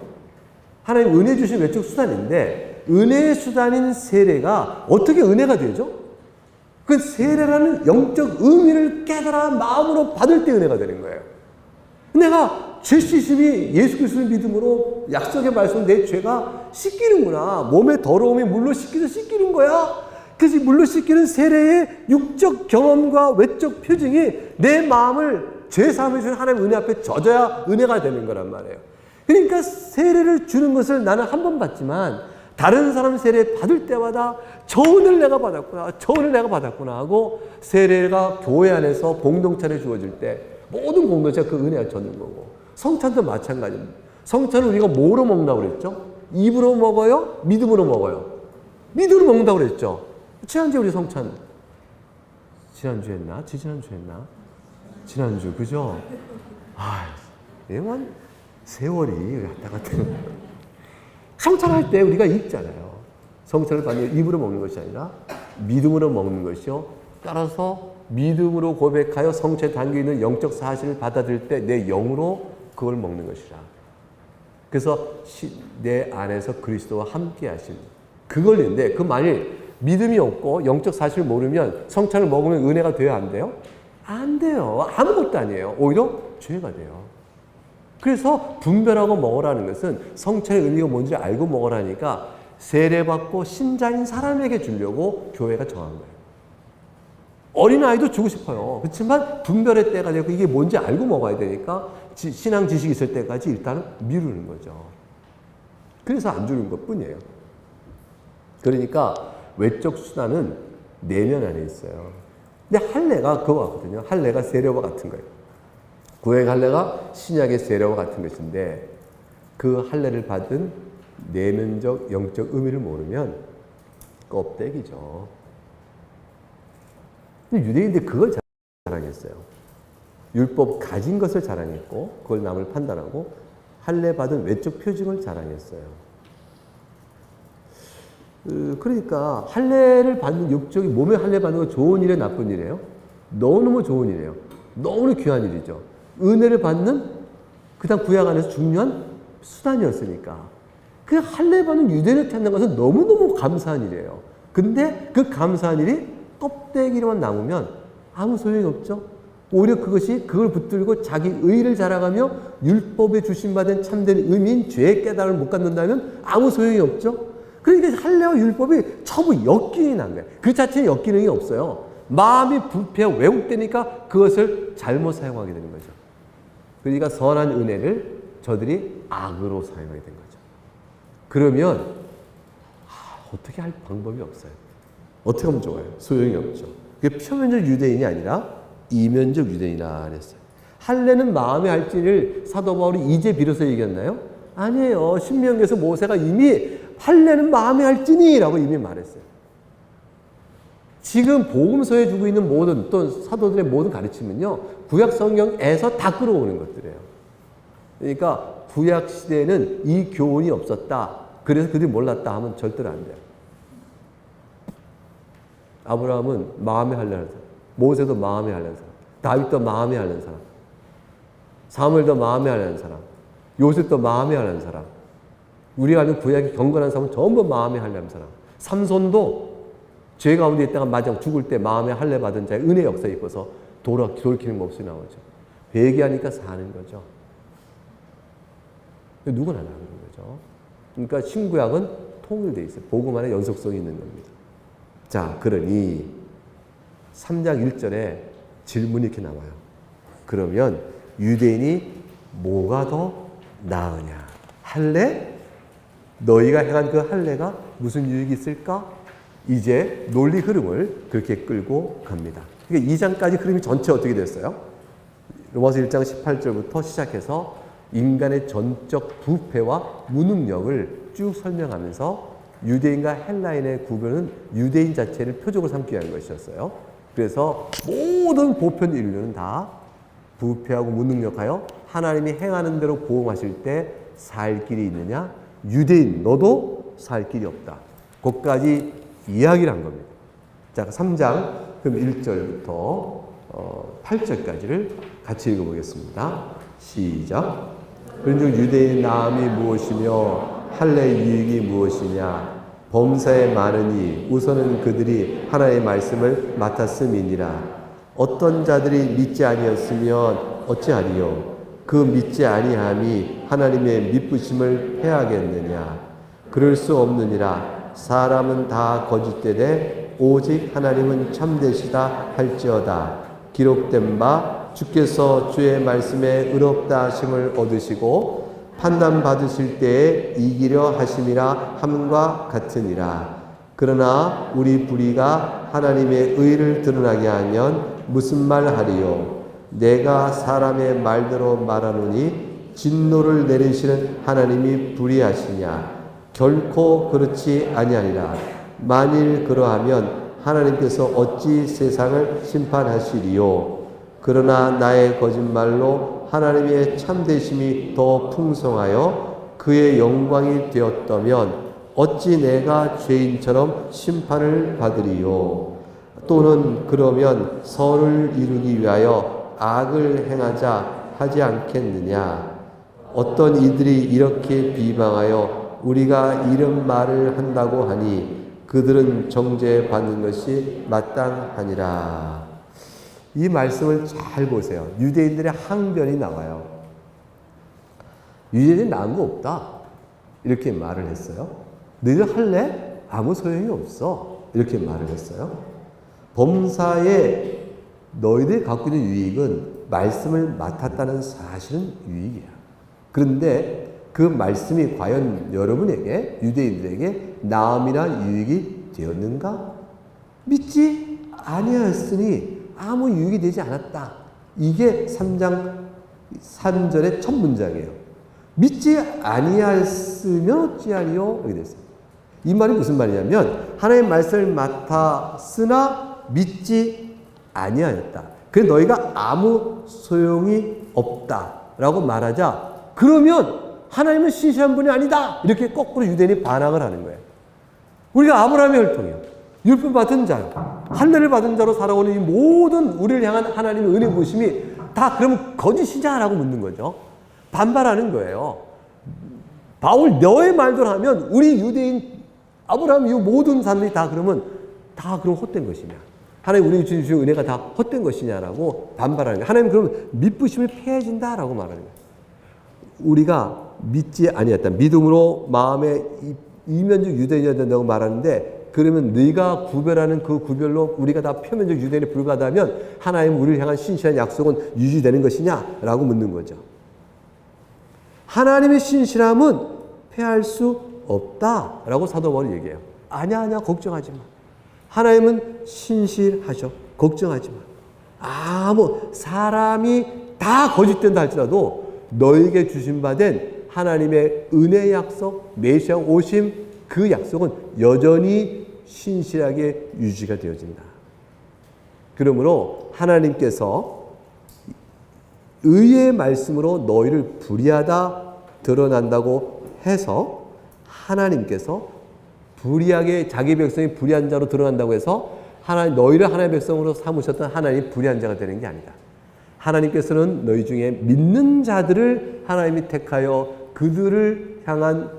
하나님 은혜 주신 외적 수단인데, 은혜의 수단인 세례가 어떻게 은혜가 되죠? 그 세례라는 영적 의미를 깨달아 마음으로 받을 때 은혜가 되는 거예요. 내가 죄 씻음이 예수 그리스도의 믿음으로 약속의 말씀, 내 죄가 씻기는구나. 몸의 더러움이 물로 씻기서 씻기는 거야. 그래서 물로 씻기는 세례의 육적 경험과 외적 표징이 내 마음을 죄사함을 주는 하나님의 은혜 앞에 젖어야 은혜가 되는 거란 말이에요. 그러니까 세례를 주는 것을 나는 한 번 받지만 다른 사람 세례 받을 때마다 저 은혜를 내가 받았구나, 저 은혜를 내가 받았구나 하고 세례가 교회 안에서 공동체에 주어질 때 모든 공동체가 그 은혜가 젖는 거고, 성찬도 마찬가지입니다. 성찬은 우리가 뭐로 먹는다고 그랬죠? 입으로 먹어요? 믿음으로 먹어요? 믿음으로 먹는다고 그랬죠? 지난주에 우리 성찬, 지난주 했나? 지지난주 했나? 지난주, 그죠? 얘만 세월이 왔다 갔다. 성찬할 때 우리가 읽잖아요. 성찬을 받는 입으로 먹는 것이 아니라 믿음으로 먹는 것이요. 따라서 믿음으로 고백하여 성체에 담겨있는 영적 사실을 받아들일 때 내 영으로 그걸 먹는 것이라. 그래서 내 안에서 그리스도와 함께 하신 그걸 있는데, 그 만일 믿음이 없고 영적 사실을 모르면 성찬을 먹으면 은혜가 돼요, 안 돼요? 안 돼요. 아무것도 아니에요. 오히려 죄가 돼요. 그래서 분별하고 먹으라는 것은 성찬의 의미가 뭔지 알고 먹으라니까 세례받고 신자인 사람에게 주려고 교회가 정한 거예요. 어린아이도 주고 싶어요. 그렇지만 분별의 때가 되고 이게 뭔지 알고 먹어야 되니까 신앙 지식이 있을 때까지 일단은 미루는 거죠. 그래서 안 주는 것 뿐이에요. 그러니까 외적 수단은 내면 안에 있어요. 근데 할례가 그거 같거든요. 할례가 세례와 같은 거예요. 구약 할례가 신약의 세례와 같은 것인데, 그 할례를 받은 내면적 영적 의미를 모르면 껍데기죠. 근데 유대인들이 그걸 자랑했어요. 율법 가진 것을 자랑했고, 그걸 남을 판단하고, 할례 받은 외적 표징을 자랑했어요. 그러니까 할례를 받는 육적이 몸에 할례 받는 건 좋은 일이에요, 나쁜 일이에요? 너무너무 좋은 일이에요. 너무나 귀한 일이죠. 은혜를 받는 그다음 구약 안에서 중요한 수단이었으니까. 그 할례 받는 유대인을 찾는 것은 너무너무 감사한 일이에요. 근데 그 감사한 일이 껍데기로만 남으면 아무 소용이 없죠. 오히려 그걸 붙들고 자기 의를 자랑하며 율법에 주신받은 참된 의미인 죄의 깨달음을 못 갖는다면 아무 소용이 없죠. 그러니까 할례와 율법이 처부 엮이는 거예요. 그 자체는 엮이는 게 없어요. 마음이 부패하고 왜곡되니까 그것을 잘못 사용하게 되는 거죠. 그러니까 선한 은혜를 저들이 악으로 사용하게 된 거죠. 그러면 어떻게 할 방법이 없어요. 어떻게 하면 좋아요? 소용이 없죠. 그게 표면적 유대인이 아니라 이면적 유대인이라 그랬어요. 할례는 마음의 할지를 사도 바울이 이제 비로소 얘기했나요? 아니에요. 신명기에서 모세가 이미 할례는 마음의 할지니라고 이미 말했어요. 지금 복음서에 주고 있는 모든, 또 사도들의 모든 가르침은요, 구약 성경에서 다 끌어오는 것들이에요. 그러니까 구약 시대에는 이 교훈이 없었다, 그래서 그들이 몰랐다 하면 절대로 안 돼요. 아브라함은 마음에 하려는 사람, 모세도 마음에 하려는 사람, 다윗도 마음에 하려는 사람, 사무엘도 마음에 하려는 사람, 요셉도 마음에 하려는 사람, 우리가 아는 구약의 경건한 사람은 전부 마음에 하려는 사람, 삼손도 죄 가운데 있다가 마지막 죽을 때 마음에 할례 받은 자의 은혜 역사에 입어서 돌이키는 모습이 나오죠. 회개하니까 사는 거죠. 누구나 나오는 거죠. 그러니까 신구약은 통일되어 있어요. 복음 안에 연속성이 있는 겁니다. 자, 그러니 3장 1절에 질문이 이렇게 나와요. 그러면 유대인이 뭐가 더 나으냐? 할례? 너희가 행한 그 할례가 무슨 유익이 있을까? 이제 논리 흐름을 그렇게 끌고 갑니다. 그러니까 2장까지 흐름이 전체 어떻게 됐어요? 로마서 1장 18절부터 시작해서 인간의 전적 부패와 무능력을 쭉 설명하면서 유대인과 헬라인의 구별은 유대인 자체를 표적으로 삼기 위한 것이었어요. 그래서 모든 보편 인류는 다 부패하고 무능력하여 하나님이 행하는 대로 보응하실 때 살 길이 있느냐? 유대인 너도 살 길이 없다. 거기까지 이야기를 한 겁니다. 자, 3장 그럼 1절부터 8절까지를 같이 읽어보겠습니다. 시작. 그런즉 유대인 나음이 무엇이며 할례 유익이 무엇이냐? 범사에 많으니 우선은 그들이 하나의 말씀을 맡았음이니라. 어떤 자들이 믿지 아니었으면 어찌하리요? 그 믿지 아니함이 하나님의 믿부심을 해하겠느냐? 그럴 수 없느니라. 사람은 다 거짓되되 오직 하나님은 참되시다 할지어다. 기록된 바 주께서 주의 말씀에 의롭다 하심을 얻으시고 판단받으실 때에 이기려 하심이라 함과 같으니라. 그러나 우리 불의가 하나님의 의를 드러나게 하면 무슨 말 하리요? 내가 사람의 말대로 말하노니 진노를 내리시는 하나님이 불의하시냐? 결코 그렇지 아니하리라. 만일 그러하면 하나님께서 어찌 세상을 심판하시리요? 그러나 나의 거짓말로 하나님의 참되심이 더 풍성하여 그의 영광이 되었다면 어찌 내가 죄인처럼 심판을 받으리요? 또는 그러면 선을 이루기 위하여 악을 행하자 하지 않겠느냐? 어떤 이들이 이렇게 비방하여 우리가 이런 말을 한다고 하니 그들은 정죄받는 것이 마땅하니라. 이 말씀을 잘 보세요. 유대인들의 항변이 나와요. 유대인이 나은 거 없다. 이렇게 말을 했어요. 너희들 할래? 아무 소용이 없어. 이렇게 말을 했어요. 범사에 너희들이 갖고 있는 유익은 말씀을 맡았다는 사실은 유익이야. 그런데 그 말씀이 과연 여러분에게, 유대인들에게 나음이나 유익이 되었는가? 믿지 아니하였으니 아무 유익이 되지 않았다. 이게 3장 3절의 첫 문장이에요. 믿지 아니하였으면 어찌하리요? 이렇게 됐어요. 이 말이 무슨 말이냐면 하나님의 말씀을 맡았으나 믿지 아니하였다. 그래 너희가 아무 소용이 없다라고 말하자 그러면 하나님은 신실한 분이 아니다. 이렇게 거꾸로 유대인이 반항을 하는 거예요. 우리가 아브라함의 혈통이요. 율법 받은 자요. 할례를 받은 자로 살아오는 이 모든 우리를 향한 하나님의 은혜 부심이 다 그러면 거짓이냐라고 묻는 거죠. 반발하는 거예요. 바울 너의 말대로 하면 우리 유대인 아브라함 이후 모든 사람들이 다 그러면 다 그럼 헛된 것이냐. 하나님 우리에게 주신 은혜가 다 헛된 것이냐라고 반발하는 거예요. 하나님 그러면 믿부심을 패해진다라고 말하는 거예요. 우리가 믿지 아니했다. 믿음으로 마음에 이면적 유대인이 된다고 말하는데 그러면 네가 구별하는 그 구별로 우리가 다 표면적 유대인에 불과하다면 하나님 우리를 향한 신실한 약속은 유지되는 것이냐라고 묻는 거죠. 하나님의 신실함은 패할 수 없다라고 사도 바울이 얘기해요. 아니야 걱정하지 마. 하나님은 신실하셔. 걱정하지 마. 아무 사람이 다 거짓된다 할지라도 너에게 주신 바 된 하나님의 은혜 약속, 메시아 오심 그 약속은 여전히 신실하게 유지가 되어진다. 그러므로 하나님께서 의의 말씀으로 너희를 불의하다 드러난다고 해서 하나님께서 불의하게 자기 백성이 불의한 자로 드러난다고 해서 하나님 너희를 하나님의 백성으로 삼으셨던 하나님이 불의한 자가 되는 게 아니다. 하나님께서는 너희 중에 믿는 자들을 하나님이 택하여 그들을 향한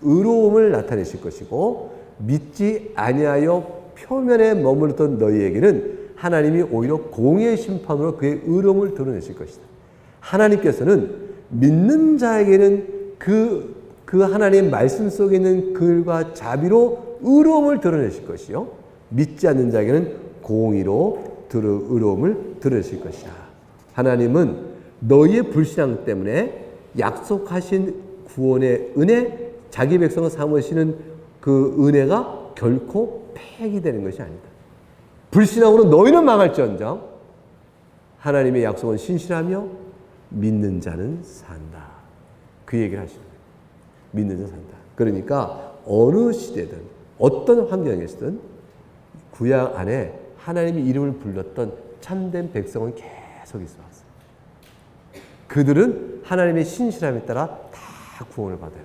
의로움을 나타내실 것이고 믿지 아니하여 표면에 머물렀던 너희에게는 하나님이 오히려 공의의 심판으로 그의 의로움을 드러내실 것이다. 하나님께서는 믿는 자에게는 그 하나님의 말씀 속에 있는 글과 자비로 의로움을 드러내실 것이요. 믿지 않는 자에게는 공의로 의로움을 드러내실 것이다. 하나님은 너희의 불신앙 때문에 약속하신 구원의 은혜, 자기 백성을 삼으시는 그 은혜가 결코 폐기되는 것이 아니다. 불신앙으로 너희는 망할지언정 하나님의 약속은 신실하며 믿는 자는 산다. 그 얘기를 하시는 거예요. 믿는 자는 산다. 그러니까 어느 시대든 어떤 환경에서든 구약 안에 하나님의 이름을 불렀던 참된 백성은 계속 있어 왔어요. 그들은 하나님의 신실함에 따라 다 구원을 받아요.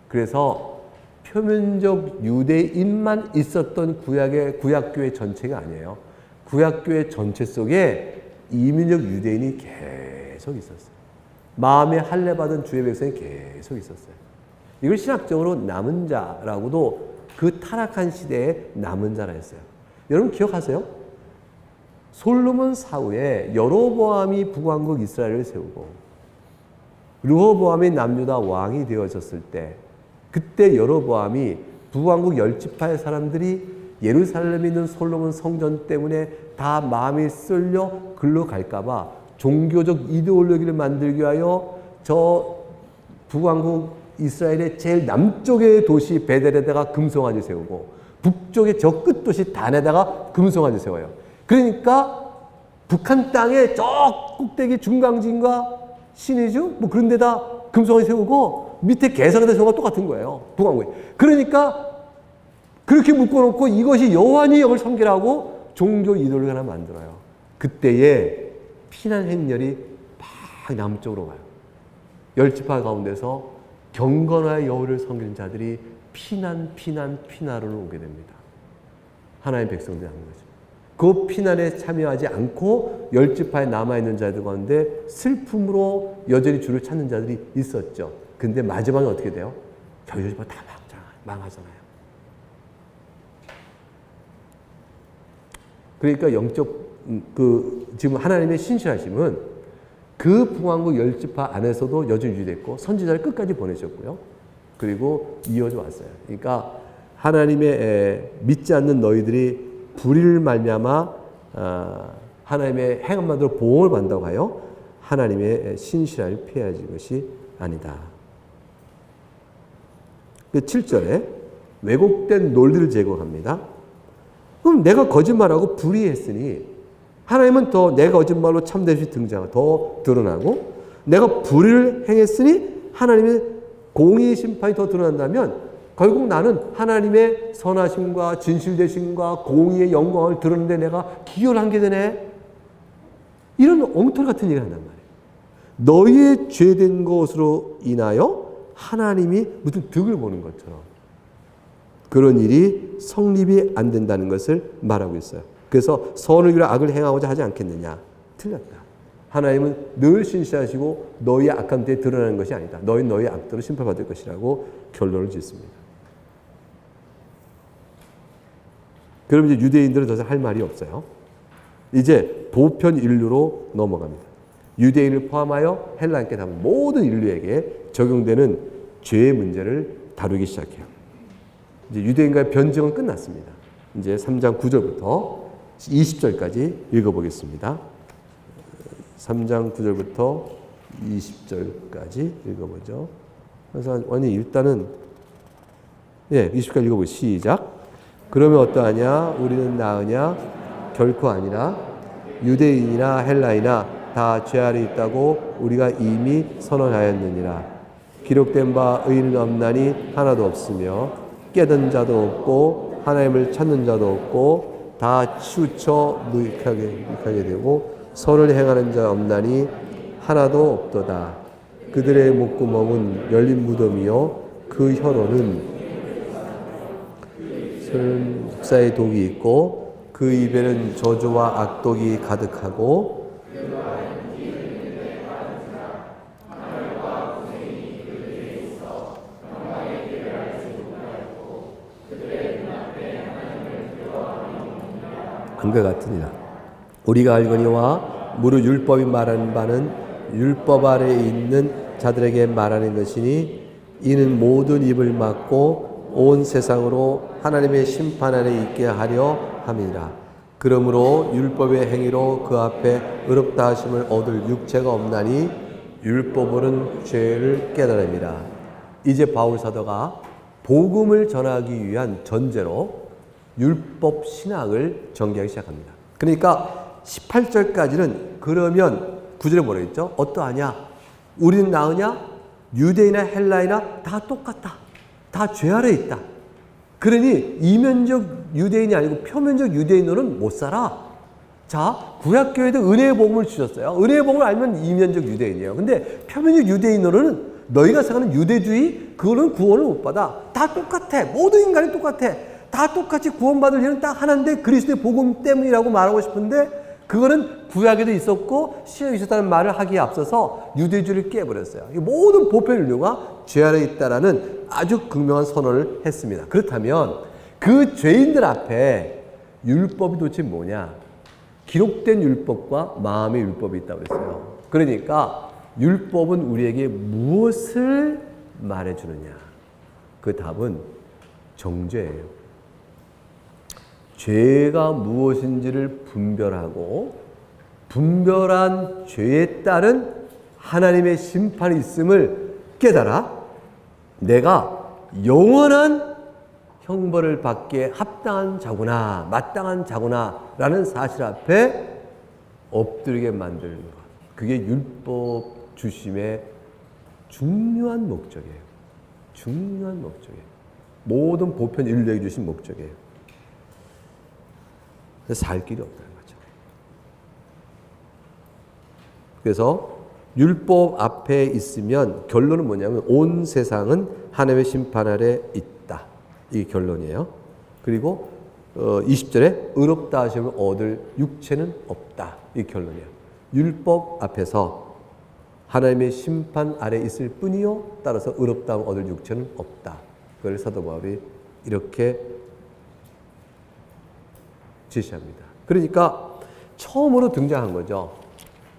그래서 표면적 유대인만 있었던 구약교회 전체가 아니에요. 구약교회 전체 속에 이민족 유대인이 계속 있었어요. 마음에 할례 받은 주의 백성이 계속 있었어요. 이걸 신학적으로 남은 자라고도 그 타락한 시대에 남은 자라 했어요. 여러분 기억하세요? 솔로몬 사후에 여로보암이 북왕국 이스라엘을 세우고 르호보암이 남유다 왕이 되어졌을 때, 그때 여로보암이 북왕국 10지파의 사람들이 예루살렘에 있는 솔로몬 성전 때문에 다 마음이 쏠려 글로 갈까봐 종교적 이데올로기를 만들기 위하여 저 북왕국 이스라엘의 제일 남쪽의 도시 베델에다가 금송아지 세우고 북쪽의 저 끝 도시 단에다가 금송아지 세워요. 그러니까 북한 땅에 저 꼭대기 중강진과 신의주 뭐 그런 데다 금송아지 세우고 밑에 개성에다 세우고 똑같은 거예요. 북왕국에. 그러니까 그렇게 묶어놓고 이것이 여호와니 역을 섬기라고 종교 이데올로기 하나 만들어요. 그때에 피난 행렬이 막 남쪽으로 가요. 10지파 가운데서 경건하여 여호와를 섬기는 자들이 피난으로 오게 됩니다. 하나님의 백성들이 하는 거죠. 그 피난에 참여하지 않고 10지파에 남아있는 자들 가운데 슬픔으로 여전히 주를 찾는 자들이 있었죠. 근데 마지막에 어떻게 돼요? 저희 10지파 다 망하잖아요. 그러니까 지금 하나님의 신실하심은 그 북왕국 10지파 안에서도 여전히 유지됐고 선지자를 끝까지 보내셨고요. 그리고 이어져 왔어요. 그러니까 하나님의 믿지 않는 너희들이 불의를 말미암아 하나님의 행함만으로 보응을 받는다고 하여 하나님의 신실함을 피하지 것이 아니다. 7절에 왜곡된 논리를 제공합니다. 그럼 내가 거짓말하고 불의했으니 하나님은 더 내 거짓말로 참되시 등장하고 더 드러나고, 내가 불의를 행했으니 하나님의 공의 심판이 더 드러난다면 결국 나는 하나님의 선하심과 진실되심과 공의의 영광을 드러내는데 내가 기여를 한 게 되네. 이런 엉터리 같은 얘기를 한단 말이에요. 너희의 죄된 것으로 인하여 하나님이 무슨 득을 보는 것처럼 그런 일이 성립이 안 된다는 것을 말하고 있어요. 그래서 선을 위하여 악을 행하고자 하지 않겠느냐. 틀렸다. 하나님은 늘 신실하시고 너희의 악한 데에 드러나는 것이 아니다. 너희는 너희의 악대로 심판받을 것이라고 결론을 짓습니다. 그럼 이제 유대인들은 더 이상 할 말이 없어요. 이제 보편 인류로 넘어갑니다. 유대인을 포함하여 헬라인께 담은 모든 인류에게 적용되는 죄의 문제를 다루기 시작해요. 이제 유대인과의 변증은 끝났습니다. 이제 3장 9절부터 20절까지 읽어보겠습니다. 3장 9절부터 20절까지 읽어보죠. 그래서 일단은 20절까지 읽어보죠. 시작. 그러면 어떠하냐? 우리는 나으냐? 결코 아니라 유대인이나 헬라이나 다 죄 아래 있다고 우리가 이미 선언하였느니라. 기록된 바 의인은 없나니 하나도 없으며 깨닫는 자도 없고 하나님을 찾는 자도 없고 다 치우쳐 무익하게 되고 선을 행하는 자 없나니 하나도 없도다. 그들의 목구멍은 열린 무덤이요 그 혀로는 술사의 독이 있고 그 입에는 저주와 악독이 가득하고 한과 같으니라. 우리가 알거니와 무릇 율법이 말하는 바는 율법 아래에 있는 자들에게 말하는 것이니 이는 모든 입을 막고 온 세상으로 하나님의 심판 아래 있게 하려 함이니라. 그러므로 율법의 행위로 그 앞에 의롭다 하심을 얻을 육체가 없나니 율법으로는 죄를 깨달음이라. 이제 바울 사도가 복음을 전하기 위한 전제로 율법 신학을 전개하기 시작합니다. 그러니까 18절까지는 그러면 9절에 뭐라 했죠? 어떠하냐? 우리는 나으냐? 유대인이나 헬라이나 다 똑같다. 다 죄 아래 있다. 그러니 이면적 유대인이 아니고 표면적 유대인으로는 못 살아. 자, 구약교회도 은혜의 복음을 주셨어요. 은혜의 복음을 알면 이면적 유대인이에요. 근데 표면적 유대인으로는 너희가 생각하는 유대주의, 그거는 구원을 못 받아. 다 똑같아. 모든 인간이 똑같아. 다 똑같이 구원받을 일은 딱 하나인데 그리스도의 복음 때문이라고 말하고 싶은데 그거는 구약에도 있었고 신약에 있었다는 말을 하기에 앞서서 유대주의를 깨버렸어요. 모든 보편 인류가 죄 아래 있다라는 아주 극명한 선언을 했습니다. 그렇다면 그 죄인들 앞에 율법이 도대체 뭐냐? 기록된 율법과 마음의 율법이 있다고 그랬어요. 그러니까 율법은 우리에게 무엇을 말해주느냐? 그 답은 정죄예요. 죄가 무엇인지를 분별하고 분별한 죄에 따른 하나님의 심판이 있음을 깨달아 내가 영원한 형벌을 받기에 합당한 자구나, 마땅한 자구나 라는 사실 앞에 엎드리게 만드는 것. 그게 율법 주심의 중요한 목적이에요. 중요한 목적이에요. 모든 보편 인류에게 주신 목적이에요. 그래서 살 길이 없다는 거죠. 그래서 율법 앞에 있으면 결론은 뭐냐면 온 세상은 하나님의 심판 아래 있다. 이게 결론이에요. 그리고 20절에 의롭다 하심을 얻을 육체는 없다. 이게 결론이에요. 율법 앞에서 하나님의 심판 아래 있을 뿐이요. 따라서 의롭다함을 얻을 육체는 없다. 그걸 사도 바울이 이렇게 제시합니다. 그러니까 처음으로 등장한 거죠.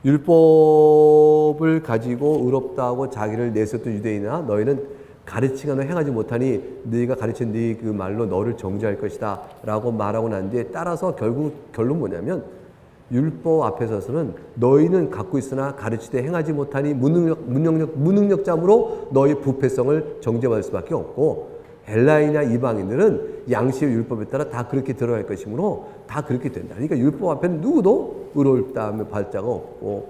율법을 가지고 의롭다 하고 자기를 내세웠던 유대인아 너희는 가르치거나 행하지 못하니 네가 가르친 네 그 말로 너를 정죄할 것이다 라고 말하고 난 뒤에 따라서 결국 결론 뭐냐면 율법 앞에 서서는 너희는 갖고 있으나 가르치되 행하지 못하니 무능력자므로 너희 부패성을 정죄받을 수밖에 없고 헬라인이나 이방인들은 양식의 율법에 따라 다 그렇게 들어갈 것이므로 다 그렇게 된다. 그러니까 율법 앞에는 누구도 의롭다함을 받을 자가 없고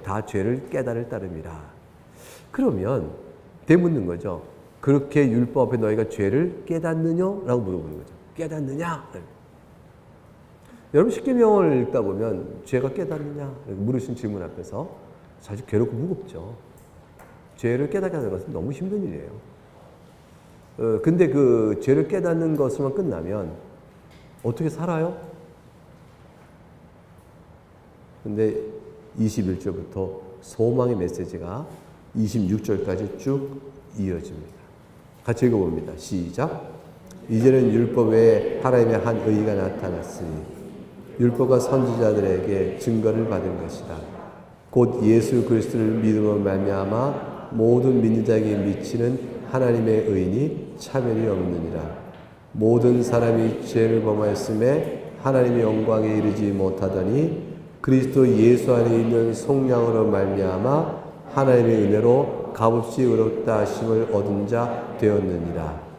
다 죄를 깨달을 따름이라. 그러면 되묻는 거죠. 그렇게 율법 앞에 너희가 죄를 깨닫느냐? 라고 물어보는 거죠. 깨닫느냐? 여러분 십계명을 읽다 보면 죄가 깨닫느냐? 물으신 질문 앞에서 사실 괴롭고 무겁죠. 죄를 깨닫게 하는 것은 너무 힘든 일이에요. 근데 그 죄를 깨닫는 것으로만 끝나면 어떻게 살아요? 근데 21절부터 소망의 메시지가 26절까지 쭉 이어집니다. 같이 읽어봅니다. 시작. 이제는 율법 외에 하나님의 한 의가 나타났으니 율법과 선지자들에게 증거를 받은 것이다. 곧 예수 그리스도를 믿음으로 말미암아 모든 믿는 자에게 미치는 하나님의 의인이 차별이 없느니라. 모든 사람이 죄를 범하였음에 하나님의 영광에 이르지 못하더니 그리스도 예수 안에 있는 속량으로 말미암아 하나님의 은혜로 값없이 의롭다 하심을 얻은 자 되었느니라.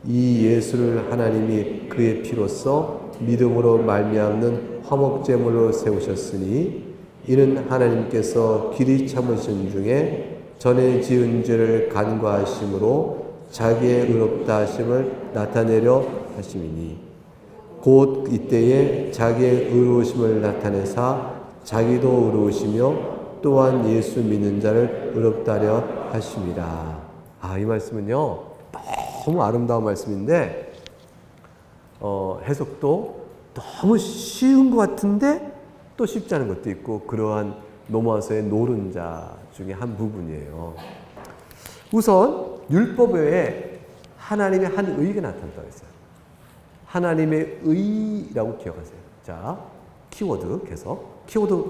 이 예수를 하나님이 그의 피로써 믿음으로 말미암는 화목제물로 세우셨으니 이는 하나님께서 길이 참으신 중에 전에 지은 죄를 간과하심으로 자기의 의롭다 하심을 나타내려 하심이니 곧 이때에 자기의 의로우심을 나타내사 자기도 의로우시며 또한 예수 믿는 자를 의롭다 하려 하심이라. 이 말씀은요 너무 아름다운 말씀인데 해석도 너무 쉬운 것 같은데 또 쉽지 않은 것도 있고 그러한 로마서의 노른자 중에 한 부분이에요. 우선 율법 외에 하나님의 한 의가 나타났다고 했어요. 하나님의 의라고 기억하세요. 자, 키워드 계속. 키워드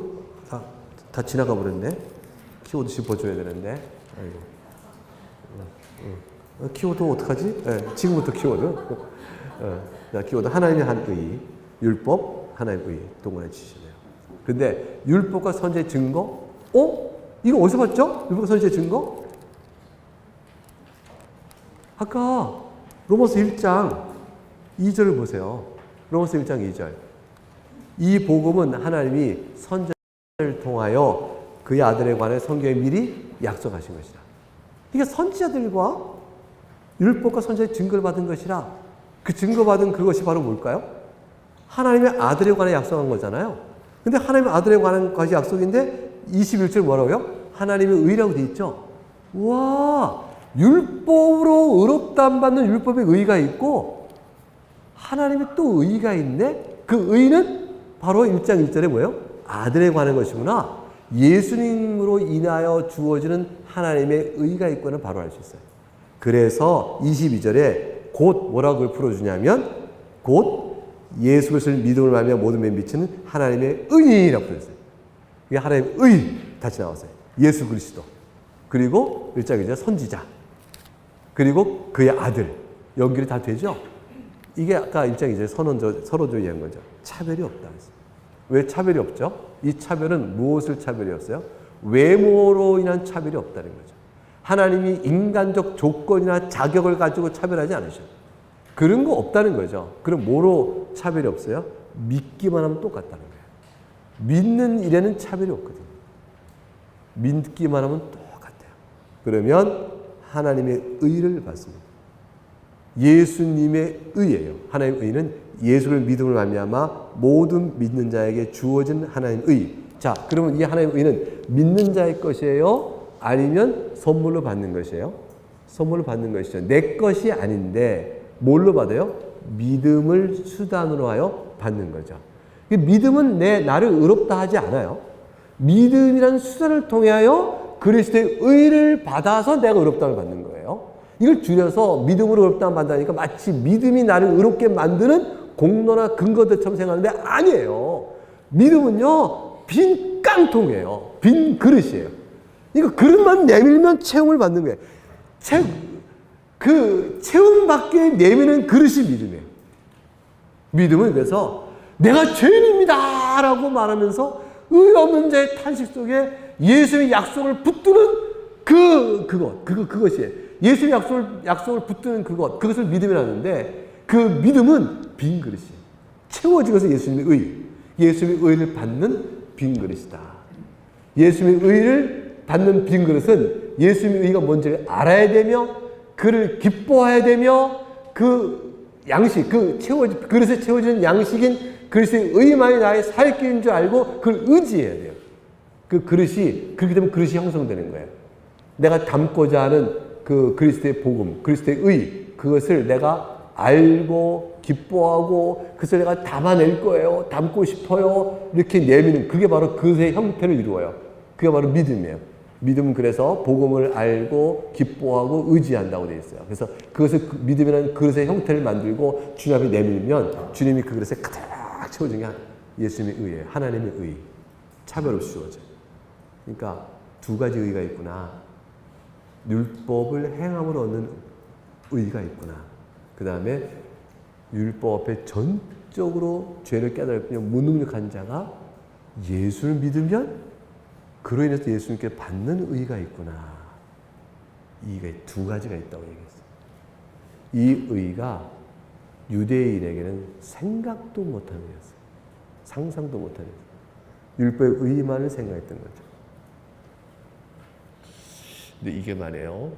다 지나가 버렸네. 키워드 짚어줘야 되는데. 키워드 어떡하지? 네, 지금부터 키워드. 자, 키워드 하나님의 한 의, 율법, 하나님의 의 동원해 주시네요. 근데 율법과 선지자의 증거? 이거 어디서 봤죠? 율법과 선지자의 증거? 아까 로마서 1장 2절을 보세요. 로마서 1장 2절. 이 복음은 하나님이 선지자를 통하여 그의 아들에 관해 성경에 미리 약속하신 것이다. 그러니까 선지자들과 율법과 선지자의 증거를 받은 것이라 그 증거받은 그것이 바로 뭘까요? 하나님의 아들에 관해 약속한 거잖아요. 근데 하나님의 아들에 관한 것이 약속인데 21절 뭐라고요? 하나님의 의라고 돼 있죠. 와, 율법으로 의롭다함 받는 율법의 의가 있고 하나님의 또 의가 있네? 그 의는 바로 1장 1절에 뭐예요? 아들에 관한 것이구나. 예수님으로 인하여 주어지는 하나님의 의가 있구나 바로 알 수 있어요. 그래서 22절에 곧 뭐라고 풀어주냐면 곧 예수 그리스도를 믿음을 말미암아 모든 면에 미치는 하나님의 의인이라고 풀었어요. 이게 하나님의 의 다시 나왔어요. 예수 그리스도 그리고 1장 2절 선지자 그리고 그의 아들 연결이 다 되죠. 이게 아까 1장 2절 서로조 얘기한 거죠. 차별이 없다. 왜 차별이 없죠? 이 차별은 무엇을 차별이었어요? 외모로 인한 차별이 없다는 거죠. 하나님이 인간적 조건이나 자격을 가지고 차별하지 않으셔요. 그런 거 없다는 거죠. 그럼 뭐로 차별이 없어요? 믿기만 하면 똑같다는 거예요. 믿는 일에는 차별이 없거든요. 믿기만 하면 똑같아요. 그러면 하나님의 의를 받습니다. 예수님의 의예요. 하나님의 의는 예수를 믿음을 말미암아 모든 믿는 자에게 주어진 하나님의 의. 자, 그러면 이 하나님의 의는 믿는 자의 것이에요? 아니면 선물로 받는 것이에요? 선물로 받는 것이죠. 내 것이 아닌데 뭘로 받아요? 믿음을 수단으로 하여 받는 거죠. 믿음은 나를 의롭다 하지 않아요. 믿음이라는 수단을 통하여 그리스도의 의를 받아서 내가 의롭다를 받는 거예요. 이걸 줄여서 믿음으로 의롭다를 받다니까 마치 믿음이 나를 의롭게 만드는 공로나 근거들처럼 생각하는데 아니에요. 믿음은요, 빈 깡통이에요. 빈 그릇이에요. 이거 그릇만 내밀면 체험을 받는 거예요. 그 체험받게 내미는 그릇이 믿음이에요. 믿음은 그래서 내가 죄인입니다 라고 말하면서 의 없는 자의 탄식 속에 예수의 약속을 붙드는 그것이에요. 예수의 약속을 붙드는 그것을 믿음이라는데 그 믿음은 빈 그릇이에요. 채워지고서 예수님의 의, 예수님의 의를 받는 빈 그릇이다. 예수님의 의를 받는 빈 그릇은 예수님의 의가 뭔지를 알아야 되며 그를 기뻐해야 되며 그 양식, 그릇에 채워지는 양식인 그리스도의 의만이 나의 살 길인 줄 알고 그걸 의지해야 돼요. 그 그릇이, 그렇게 되면 그릇이 형성되는 거예요. 내가 담고자 하는 그 그리스도의 복음, 그리스도의 의, 그것을 내가 알고 기뻐하고 그것을 내가 담아낼 거예요. 담고 싶어요. 이렇게 내미는 그게 바로 그릇의 형태를 이루어요. 그게 바로 믿음이에요. 믿음은 그래서 복음을 알고 기뻐하고 의지한다고 되어 있어요. 그래서 그것을 믿음이라는 그릇의 형태를 만들고 주님 앞에 내밀면 주님이 그 그릇에 가득 채워진 게 예수님의 의예요. 하나님의 의. 차별 없이 주어져요. 그러니까 두 가지 의가 있구나. 율법을 행함으로 얻는 의가 있구나. 그 다음에 율법 앞에 전적으로 죄를 깨달으며 무능력한 자가 예수를 믿으면 그로 인해서 예수님께 받는 의가 있구나. 이가 두 가지가 있다고 얘기했어요. 이 의가 유대인에게는 생각도 못하는 거였어요. 상상도 못하는 거였어요. 율법의 의만을 생각했던 거죠. 근데 이게 말이에요.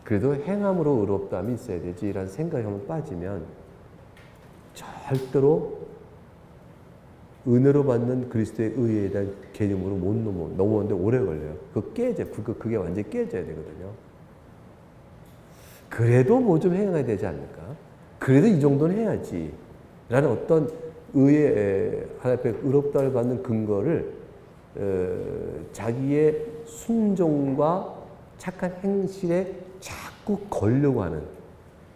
그래도 행함으로 의롭다함이 있어야 되지 라는 생각에 한번 빠지면 절대로 은혜로 받는 그리스도의 의에 대한 개념으로 못 넘어오는데 오래 걸려요. 그게 완전히 깨져야 되거든요. 그래도 뭐 좀 행해야 되지 않을까? 그래도 이 정도는 해야지. 라는 어떤 의의, 하나님 앞에 의롭다를 받는 근거를, 자기의 순종과 착한 행실에 자꾸 걸려고 하는,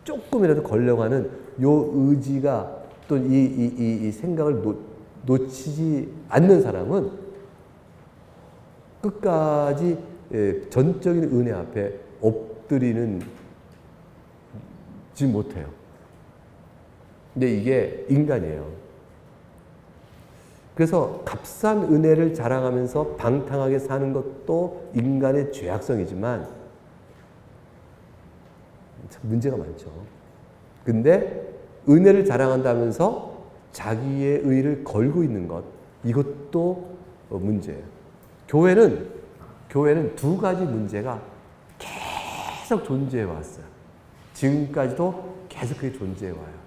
조금이라도 걸려고 하는 요 의지가 또 이 생각을 놓치지 않는 사람은 끝까지 전적인 은혜 앞에 엎드리지 못해요. 근데 이게 인간이에요. 그래서 값싼 은혜를 자랑하면서 방탕하게 사는 것도 인간의 죄악성이지만 참 문제가 많죠. 근데 은혜를 자랑한다면서 자기의 의를 걸고 있는 것, 이것도 문제예요. 교회는 두 가지 문제가 계속 존재해 왔어요. 지금까지도 계속 그게 존재해 와요.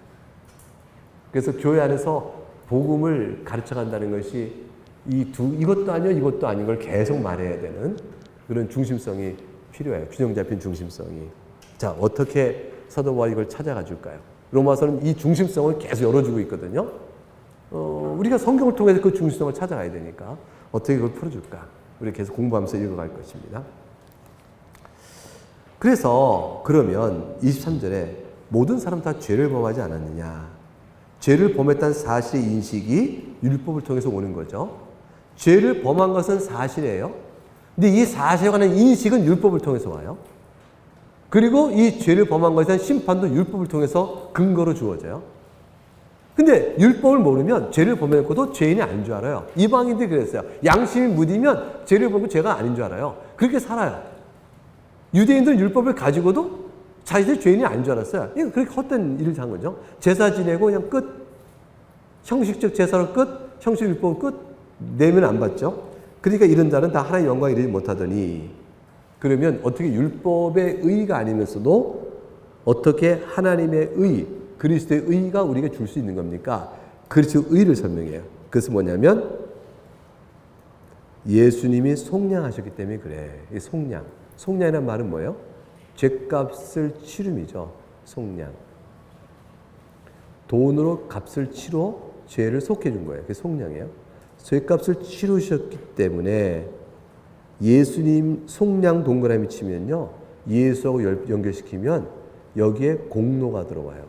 그래서 교회 안에서 복음을 가르쳐 간다는 것이 이것도 아니요, 이것도 아닌 걸 계속 말해야 되는 그런 중심성이 필요해요. 균형 잡힌 중심성이. 자, 어떻게 사도 바울이 이걸 찾아가 줄까요? 로마서는 이 중심성을 계속 열어주고 있거든요. 우리가 성경을 통해서 그 중심성을 찾아가야 되니까 어떻게 그걸 풀어줄까? 우리 계속 공부하면서 읽어갈 것입니다. 그래서 그러면 23절에 모든 사람 다 죄를 범하지 않았느냐? 죄를 범했다는 사실의 인식이 율법을 통해서 오는 거죠. 죄를 범한 것은 사실이에요. 근데 이 사실에 관한 인식은 율법을 통해서 와요. 그리고 이 죄를 범한 것에 대한 심판도 율법을 통해서 근거로 주어져요. 근데 율법을 모르면 죄를 범했고도 죄인이 아닌 줄 알아요. 이방인들이 그랬어요. 양심이 무디면 죄를 범고 죄가 아닌 줄 알아요. 그렇게 살아요. 유대인들 율법을 가지고도 자기들 죄인이 아닌 줄 알았어요. 이거 그렇게 헛된 일을 한 거죠. 제사 지내고 그냥 끝. 형식적 제사로 끝. 형식 율법 끝. 내면 안 받죠. 그러니까 이런 자는 다 하나님의 영광에 이르지 못하더니 그러면 어떻게 율법의 의가 아니면서도 어떻게 하나님의 의, 그리스도의 의가 우리가 줄 수 있는 겁니까? 그리스도의 의를 설명해요. 그것은 뭐냐면 예수님이 속량하셨기 때문에 그래. 이 속량. 속량이라는 말은 뭐예요? 죄값을 치름이죠. 속량. 돈으로 값을 치러 죄를 속해 준 거예요. 그게 속량이에요. 죄값을 치르셨기 때문에 예수님 속량 동그라미 치면요. 예수하고 연결시키면 여기에 공로가 들어와요.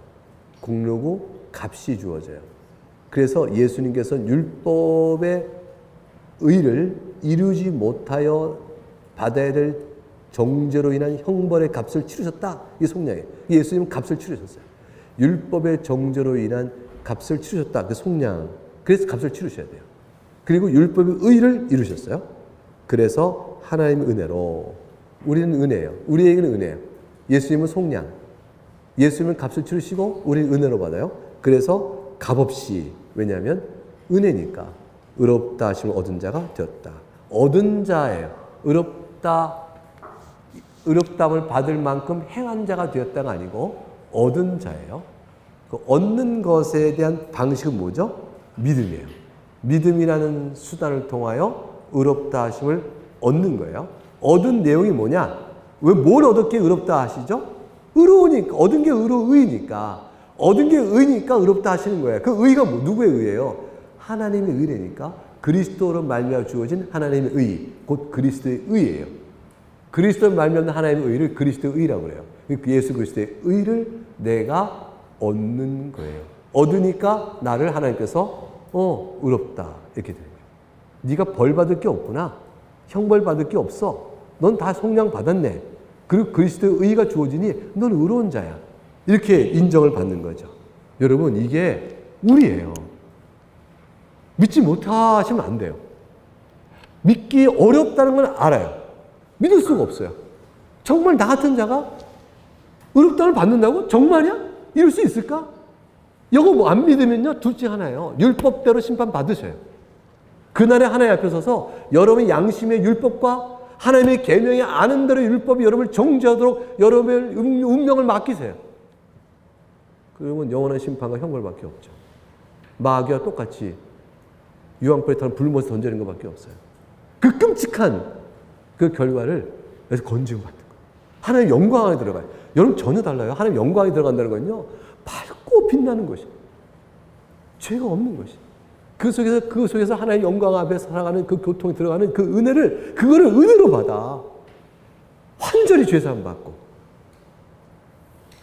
공로고 값이 주어져요. 그래서 예수님께서는 율법의 의를 이루지 못하여 받아야 될 정죄로 인한 형벌의 값을 치르셨다. 이게 속량이에요. 예수님은 값을 치르셨어요. 율법의 정죄로 인한 값을 치르셨다. 그 속량. 그래서 값을 치르셔야 돼요. 그리고 율법의 의를 이루셨어요. 그래서 하나님의 은혜로 우리는 은혜예요. 우리에게는 은혜예요. 예수님은 속량. 예수님은 값을 치르시고 우리는 은혜로 받아요. 그래서 값없이 왜냐하면 은혜니까 의롭다 하심을 얻은 자가 되었다. 얻은 자예요. 의롭다함을 받을 만큼 행한 자가 되었다가 아니고 얻은 자예요. 그 얻는 것에 대한 방식은 뭐죠? 믿음이에요. 믿음이라는 수단을 통하여 의롭다 하심을 얻는 거예요. 얻은 내용이 뭐냐? 왜 뭘 얻었기에 의롭다 하시죠? 의로우니까. 얻은 게 의니까. 얻은 게 의니까 의롭다 하시는 거예요. 그 의가 누구의 의예요? 하나님의 의라니까. 그리스도로 말미암아 주어진 하나님의 의, 곧 그리스도의 의예요. 그리스도로 말미암는 하나님의 의를 그리스도의 의라고 그래요. 예수 그리스도의 의를 내가 얻는 거예요. 얻으니까 나를 하나님께서 의롭다 이렇게 되는 거예요. 네가 벌 받을 게 없구나. 형벌 받을 게 없어. 넌 다 속량 받았네. 그리고 그리스도의 의가 주어지니 넌 의로운 자야. 이렇게 인정을 받는 거죠. 여러분 이게 우리예요. 믿지 못하시면 안 돼요. 믿기 어렵다는 건 알아요. 믿을 수가 없어요. 정말 나 같은 자가 의롭다를 받는다고? 정말이야? 이럴 수 있을까? 이거 뭐 안 믿으면요, 둘 중 하나예요. 율법대로 심판 받으셔요. 그날에 하나님 앞에 서서 여러분의 양심의 율법과 하나님의 계명에 아는 대로 율법이 여러분을 정죄하도록 여러분의 운명을 맡기세요. 그러면 영원한 심판과 형벌밖에 없죠. 마귀와 똑같이 유황불에 타는 불못에 던지는 것밖에 없어요. 그 끔찍한 그 결과를 그래서 건지고 받는 거예요. 하나님 영광 안에 들어가요. 여러분 전혀 달라요. 하나님 영광에 들어간다는 건요. 밝고 빛나는 것이. 죄가 없는 것이. 그 속에서 하나님 영광 앞에 살아가는 그 교통에 들어가는 그 은혜를, 그거를 은혜로 받아. 완전히 죄사함 받고.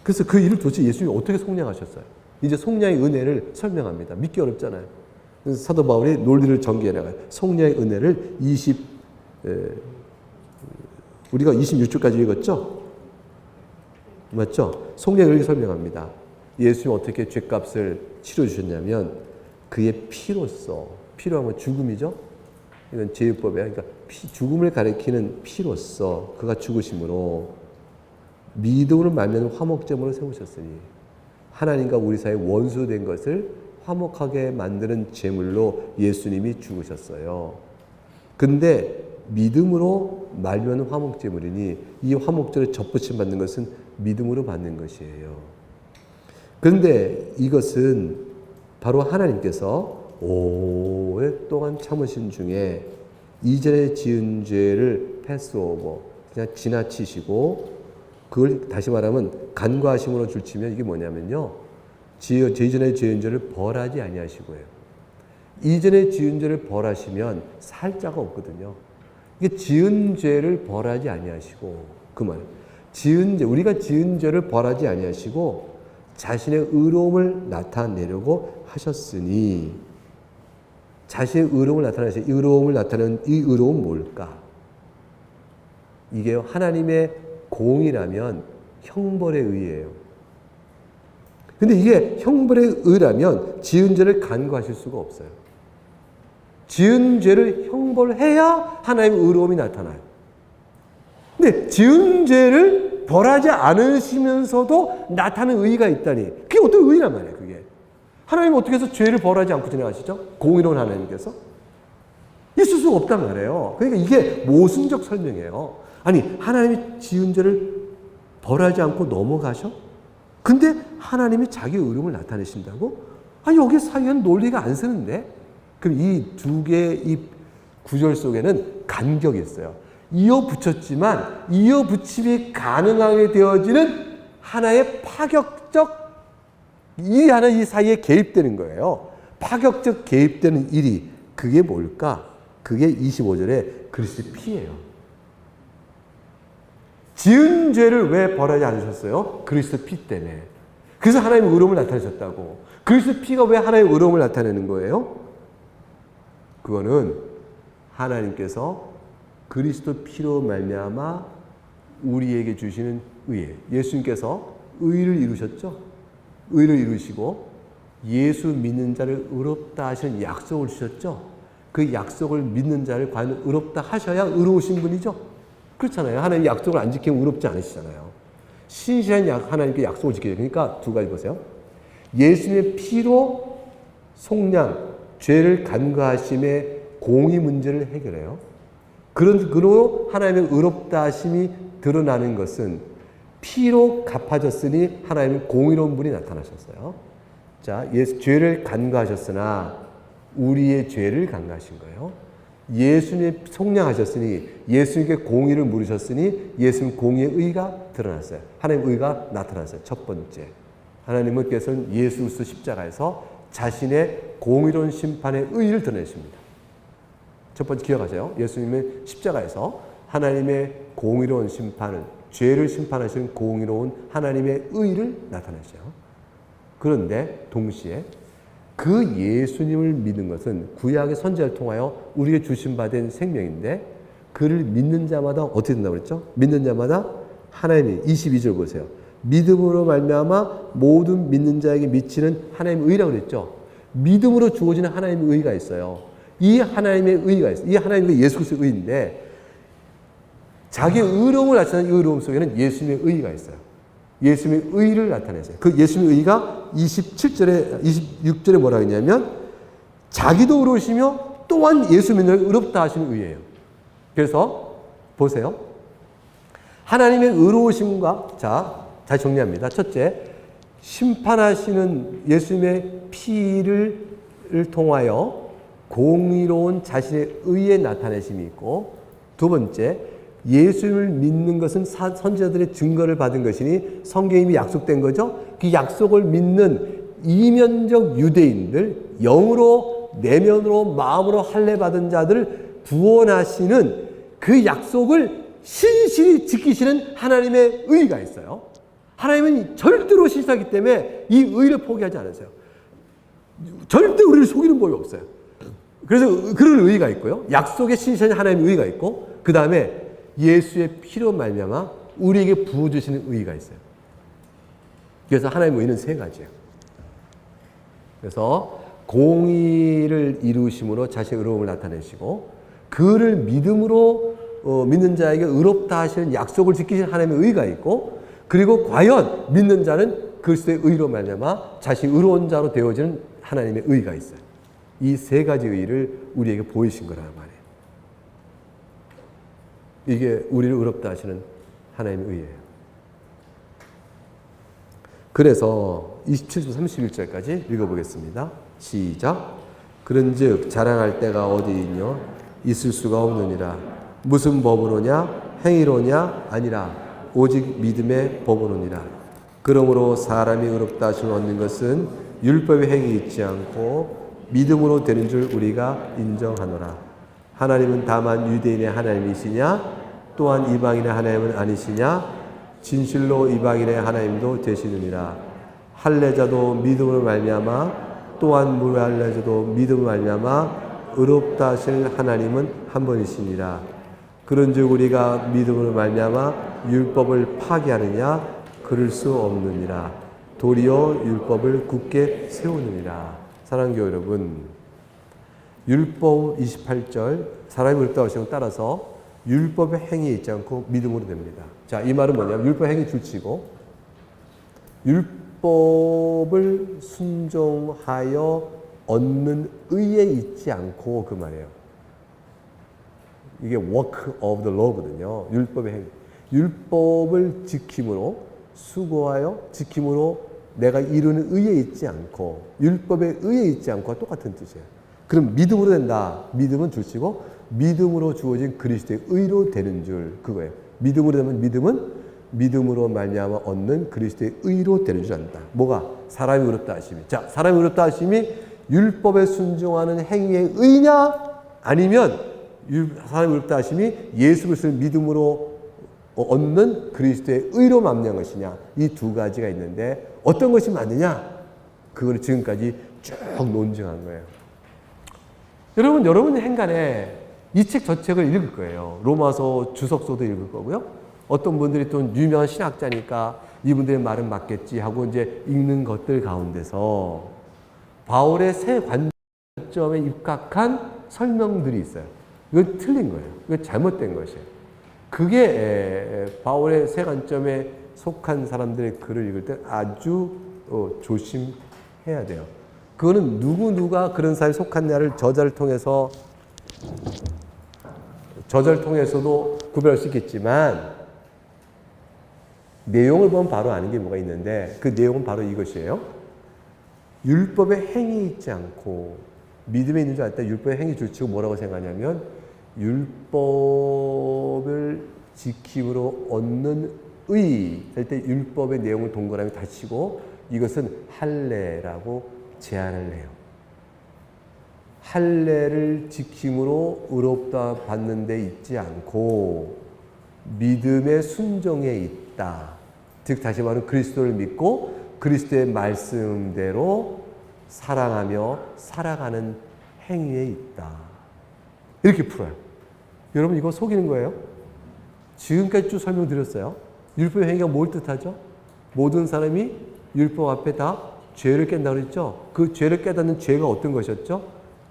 그래서 그 일을 도대체 예수님이 어떻게 속량하셨어요? 이제 속량의 은혜를 설명합니다. 믿기 어렵잖아요. 그래서 사도 바울이 논리를 전개해 나가요. 속량의 은혜를 우리가 26절까지 읽었죠? 맞죠? 속량을 이렇게 설명합니다. 예수님이 어떻게 죄값을 치러주셨냐면 그의 피로써, 피로하면 죽음이죠? 이건 제율법이야. 그러니까 죽음을 가리키는 피로써 그가 죽으심으로 믿음으로 말미암은 화목제물을 세우셨으니 하나님과 우리 사이에 원수된 것을 화목하게 만드는 제물로 예수님이 죽으셨어요. 근데 믿음으로 말미암은 화목제물이니 이 화목제를 접붙임 받는 것은 믿음으로 받는 것이에요. 그런데 이것은 바로 하나님께서 오랫동안 참으신 중에 이전에 지은 죄를 패스오버, 그냥 지나치시고, 그걸 다시 말하면 간과하심으로 줄치면 이게 뭐냐면요, 이전에 지은 죄를 벌하지 아니하시고요. 이전에 지은 죄를 벌하시면 살 자가 없거든요. 이게 지은 죄를 벌하지 아니하시고, 그 말, 우리가 지은 죄를 벌하지 아니하시고 자신의 의로움을 나타내려고 하셨으니, 자신의 의로움을 나타내시, 의로움을 나타내는 이 의로움은 뭘까? 이게 하나님의 공이라면 형벌의 의예요. 근데 이게 형벌의 의라면 지은 죄를 간과하실 수가 없어요. 지은 죄를 형벌해야 하나님의 의로움이 나타나요. 근데 지은 죄를 벌하지 않으시면서도 나타나는 의가 있다니, 그게 어떤 의란 말이에요, 그게. 하나님은 어떻게 해서 죄를 벌하지 않고 지나가시죠? 공의로운 하나님께서? 있을 수가 없단 말이에요. 그러니까 이게 모순적 설명이에요. 아니, 하나님이 지은 죄를 벌하지 않고 넘어가셔? 근데 하나님이 자기 의로움을 나타내신다고? 아니, 여기 사이에는 논리가 안 서는데? 그럼 이 두 개의 이 구절 속에는 간격이 있어요. 이어붙였지만 이어붙임이 가능하게 되어지는 하나의 파격적 일이 하나 이 사이에 개입되는 거예요. 파격적 개입되는 일이, 그게 뭘까? 그게 25절에 그리스도의 피예요. 지은 죄를 왜 벌하지 않으셨어요? 그리스도 피 때문에. 그래서 하나님의 의로움을 나타내셨다고. 그리스도 피가 왜 하나님의 의로움을 나타내는 거예요? 그거는 하나님께서 그리스도 피로 말미암아 우리에게 주시는 의예요. 예수님께서 의를 이루셨죠? 의를 이루시고 예수 믿는 자를 의롭다 하시는 약속을 주셨죠? 그 약속을 믿는 자를 과연 의롭다 하셔야 의로우신 분이죠? 그렇잖아요. 하나님 약속을 안 지키면 의롭지 않으시잖아요. 신실한 하나님께 약속을 지켜야 돼요. 그러니까 두 가지 보세요. 예수님의 피로 속량, 죄를 간과하심의 공의 문제를 해결해요. 그로 하나님의 의롭다 하심이 드러나는 것은 피로 갚아졌으니 하나님의 공의로운 분이 나타나셨어요. 자, 죄를 간과하셨으나 우리의 죄를 간과하신 거예요. 예수님 속량하셨으니, 예수님께 공의를 물으셨으니 예수님 공의의 의가 드러났어요. 하나님의 의가 나타났어요. 첫 번째, 하나님께서는 예수 그리스도 십자가에서 자신의 공의로운 심판의 의를 드러내십니다. 첫 번째 기억하세요. 예수님은 십자가에서 하나님의 공의로운 심판을, 죄를 심판하시는 공의로운 하나님의 의를 나타내셔요. 그런데 동시에 그 예수님을 믿는 것은 구약의 선지자를 통하여 우리에게 주신받은 생명인데, 그를 믿는 자마다 어떻게 된다고 그랬죠? 믿는 자마다 하나님이, 22절 보세요. 믿음으로 말미암아 모든 믿는 자에게 미치는 하나님의 의라고 그랬죠. 믿음으로 주어지는 하나님의 의가 있어요. 이 하나님의 의가 있어요. 이 하나님의 예수 그리스도의 의인데, 자기의 의로움을 나타내는 이 의로움 속에는 예수님의 의가 있어요. 예수님의 의를 나타내세요. 그 예수님의 의가 26절에 뭐라고 했냐면, 자기도 의로우시며 또한 예수 믿는 자를 의롭다 하시는 의예요. 그래서 보세요. 하나님의 의로우심과, 자, 다시 정리합니다. 첫째, 심판하시는 예수님의 피를 통하여 공의로운 자신의 의에 나타내심이 있고, 두 번째, 예수님을 믿는 것은 선지자들의 증거를 받은 것이니 성경이 이미 약속된 거죠. 그 약속을 믿는 이면적 유대인들, 영으로, 내면으로, 마음으로 할례 받은 자들을 구원하시는 그 약속을 신실히 지키시는 하나님의 의가 있어요. 하나님은 절대로 신실하기 때문에 이 의를 포기하지 않으세요. 절대 우리를 속이는 법이 없어요. 그래서 그런 의가 있고요. 약속에 신실한 하나님의 의가 있고, 그 다음에 예수의 피로 말미암아 우리에게 부어주시는 의가 있어요. 그래서 하나님의 의는 세 가지예요. 그래서 공의를 이루심으로 자신의 의로움을 나타내시고, 그를 믿음으로 믿는 자에게 의롭다 하시는 약속을 지키시는 하나님의 의가 있고, 그리고 과연 믿는 자는 그리스도의 의로 말미암아 자신이 의로운 자로 되어지는 하나님의 의가 있어요. 이 세 가지 의를 우리에게 보이신 거란 말이에요. 이게 우리를 의롭다 하시는 하나님의 의예요. 그래서 27절 31절까지 읽어보겠습니다. 시작. 그런즉 자랑할 때가 어디 있뇨? 있을 수가 없느니라. 무슨 법으로냐? 행위로냐? 아니라 오직 믿음의 법으로니라. 그러므로 사람이 의롭다 하심을 얻는 것은 율법의 행위 있지 않고 믿음으로 되는 줄 우리가 인정하노라. 하나님은 다만 유대인의 하나님이시냐? 또한 이방인의 하나님은 아니시냐? 진실로 이방인의 하나님도 되시느니라. 할례자도 믿음으로 말미암아 또한 무할례자도 믿음으로 말미암아 의롭다 하실 하나님은 한 분이시니라. 그런즉 우리가 믿음으로 말미암아 율법을 파기하느냐? 그럴 수 없느니라. 도리어 율법을 굳게 세우느니라. 사랑하는 교회 여러분, 율법 28절 사람이 의롭다 하심을 따라서 율법의 행위 있지 않고 믿음으로 됩니다. 자, 이 말은 뭐냐면 율법 행위 줄치고 율법을 순종하여 얻는 의에 있지 않고 그 말이에요. 이게 work of the law거든요. 율법의 행위. 율법을 지킴으로 수고하여 지킴으로 내가 이루는 의에 있지 않고 율법의 의에 있지 않고 똑같은 뜻이에요. 그럼 믿음으로 된다. 믿음은 줄치고 믿음으로 주어진 그리스도의 의로 되는 줄 그거예요. 믿음으로 되면 믿음은 믿음으로 말미암아 얻는 그리스도의 의로 되는 줄 안다. 뭐가? 사람이 의롭다 하심이. 자, 사람이 의롭다 하심이 율법에 순종하는 행위의 의냐? 아니면 사람이 의롭다 하심이 예수 그리스도를 믿음으로 얻는 그리스도의 의로 말미암은 것이냐? 이 두 가지가 있는데 어떤 것이 맞느냐? 그걸 지금까지 쭉 논증한 거예요. 여러분 행간에 이 책 저 책을 읽을 거예요. 로마서 주석서도 읽을 거고요. 어떤 분들이 또 유명한 신학자니까 이분들의 말은 맞겠지 하고 이제 읽는 것들 가운데서 바울의 새 관점에 입각한 설명들이 있어요. 이건 틀린 거예요. 이건 잘못된 것이에요. 그게 바울의 새 관점에 속한 사람들의 글을 읽을 때 아주 조심해야 돼요. 그거는 누가 그런 사회에 속한냐를 저자를 통해서도 구별할 수 있겠지만 내용을 보면 바로 아는 게 뭐가 있는데 그 내용은 바로 이것이에요. 율법의 행위 있지 않고 믿음에 있는 줄 알 때 율법의 행위 줄치고 뭐라고 생각하냐면 율법을 지킴으로 얻는 의 할 때 율법의 내용을 동그라미 다치고 이것은 할례라고 제한을 해요. 할례를 지킴으로 의롭다 받는 데 있지 않고 믿음의 순종에 있다. 즉 다시 말하면 그리스도를 믿고 그리스도의 말씀대로 사랑하며 살아가는 행위에 있다. 이렇게 풀어요. 여러분 이거 속이는 거예요? 지금까지 쭉 설명드렸어요. 율법의 행위가 뭘 뜻하죠? 모든 사람이 율법 앞에 다 죄를 깬다고 그랬죠? 그 죄를 깨닫는 죄가 어떤 것이었죠?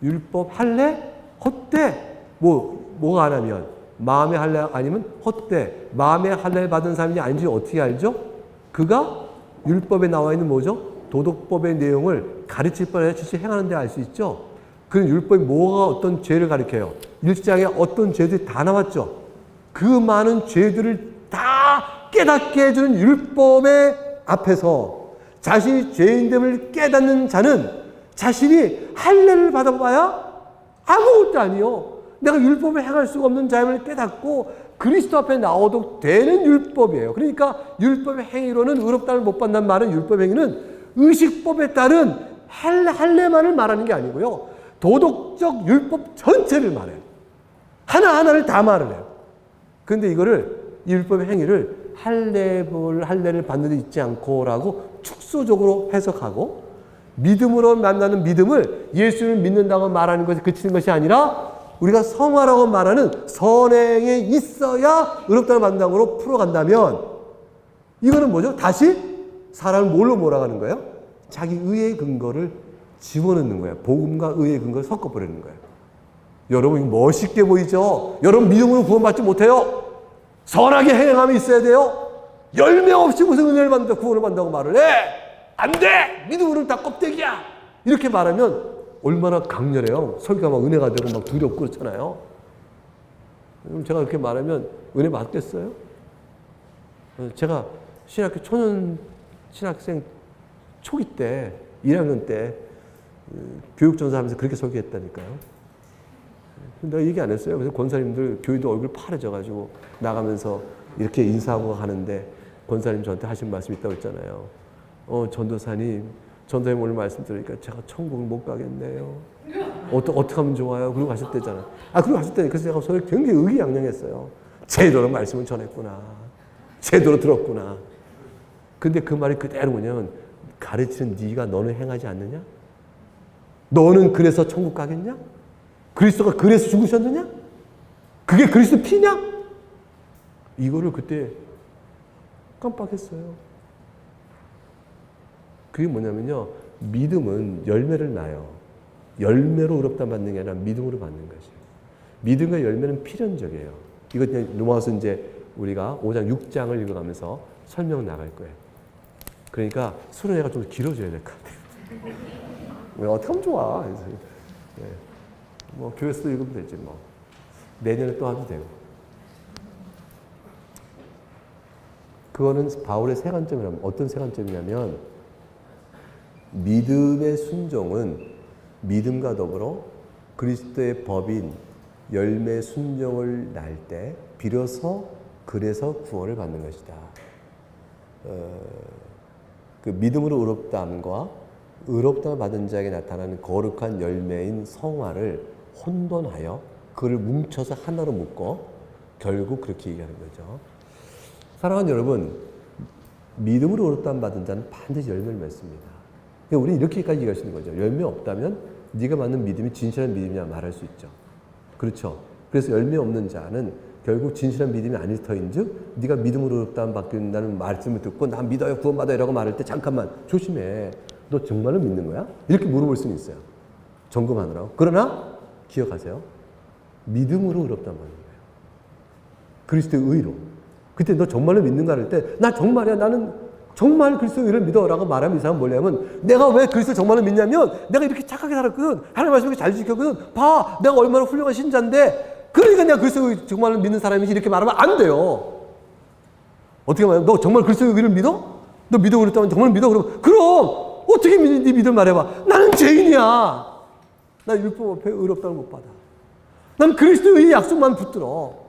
율법 할례? 헛되? 뭐가 안 하면? 마음의 할례 아니면 헛되? 마음의 할례 받은 사람인지 아닌지 어떻게 알죠? 그가 율법에 나와 있는 뭐죠? 도덕법의 내용을 가르칠 뻔해 실제 행하는 데 알 수 있죠? 그 율법이 뭐가 어떤 죄를 가리켜요? 1장에 어떤 죄들이 다 나왔죠? 그 많은 죄들을 다 깨닫게 해주는 율법의 앞에서 자신이 죄인됨을 깨닫는 자는 자신이 할례를 받아봐야 아무것도 아니요. 내가 율법을 행할 수가 없는 자임을 깨닫고 그리스도 앞에 나오도록 되는 율법이에요. 그러니까 율법의 행위로는 의롭다를 못 받는 말은 율법의 행위는 의식법에 따른 할례만을 말하는 게 아니고요. 도덕적 율법 전체를 말해요. 하나하나를 다 말을 해요. 그런데 이거를 율법의 행위를 할례를 받는 데 있지 않고라고 축소적으로 해석하고 믿음으로 만나는 믿음을 예수를 믿는다고 말하는 것에 그치는 것이 아니라 우리가 성화라고 말하는 선행에 있어야 의롭다는 만남으로 풀어간다면 이거는 뭐죠? 다시 사람을 뭘로 몰아가는 거예요? 자기 의의 근거를 집어넣는 거예요. 복음과 의의 근거를 섞어버리는 거예요. 여러분 멋있게 보이죠? 여러분 믿음으로 구원받지 못해요. 선하게 행함이 있어야 돼요. 열매 없이 무슨 은혜를 받는다, 구원을 받는다고 말을 해. 안 돼! 믿음으로는 다 껍데기야! 이렇게 말하면 얼마나 강렬해요. 설교가 막 은혜가 되고 막 두렵고 그렇잖아요. 제가 그렇게 말하면 은혜 받겠어요? 제가 신학교 초년 신학생 초기 때 1학년 때 교육전사하면서 그렇게 설교했다니까요. 내가 얘기 안 했어요. 그래서 권사님들 교회도 얼굴 파래져가지고 나가면서 이렇게 인사하고 하는데 권사님 저한테 하신 말씀 있다고 했잖아요. 전도사님 오늘 말씀 들으니까 제가 천국을 못 가겠네요. 어떻게 하면 좋아요? 그러고 가실 때잖아요. 그러고 가실 때 그래서 제가 저를 굉장히 의기양양했어요. 제대로 말씀을 전했구나. 제대로 들었구나. 근데 그 말이 그대로 뭐냐면 가르치는 네가 너는 행하지 않느냐? 너는 그래서 천국 가겠냐? 그리스도가 그래서 죽으셨느냐? 그게 그리스도 피냐? 이거를 그때 깜빡했어요. 그게 뭐냐면요. 믿음은 열매를 낳아요. 열매로 의롭다 받는 게 아니라 믿음으로 받는 것이에요. 믿음과 열매는 필연적이에요. 이거 그냥 넘어가서 이제 우리가 5장, 6장을 읽어가면서 설명 나갈 거예요. 그러니까 수련회가 좀 길어져야 될 것 같아요. 왜 어떻게 하면 좋아? 네. 뭐 교회에서도 읽으면 되지 뭐. 내년에 또 하도 되고. 그거는 바울의 세 관점이라면 어떤 세 관점이냐면 믿음의 순종은 믿음과 더불어 그리스도의 법인 열매 순종을 날 때 비로소 그래서 구원을 받는 것이다. 그 믿음으로 의롭다함과 의롭다함을 받은 자에게 나타나는 거룩한 열매인 성화를 혼돈하여 그를 뭉쳐서 하나로 묶어 결국 그렇게 얘기하는 거죠. 사랑하는 여러분, 믿음으로 의롭다함 받은 자는 반드시 열매를 맺습니다. 우리는 이렇게까지 얘기할 수 있는 거죠. 열매 없다면 네가 받는 믿음이 진실한 믿음이냐 말할 수 있죠. 그렇죠. 그래서 열매 없는 자는 결국 진실한 믿음이 아닐 터인즉 네가 믿음으로 의롭다함 받는다는 말씀을 듣고 난 믿어요 구원받아요 라고 말할 때 잠깐만 조심해. 너 정말로 믿는 거야? 이렇게 물어볼 수는 있어요. 점검하느라고. 그러나 기억하세요. 믿음으로 의롭다함 받는 거예요. 그리스도의 의로. 그때 너 정말로 믿는가 할 때 나 정말이야 나는 정말 그리스도의 의를 믿어 라고 말하면 이 사람은 뭐냐면 내가 왜 그리스도를 정말로 믿냐면 내가 이렇게 착하게 살았거든. 하나님 말씀을 잘 지켰거든. 봐 내가 얼마나 훌륭한 신자인데 그러니까 내가 그리스도를 정말로 믿는 사람이지 이렇게 말하면 안 돼요. 어떻게 말하면 너 정말 그리스도의 의를 믿어? 너 믿어 그랬다면 정말 믿어? 그럼 어떻게 믿니? 네 믿음 말해봐. 나는 죄인이야. 나 율법 앞에 의롭다는 못 받아. 난 그리스도의 약속만 붙들어.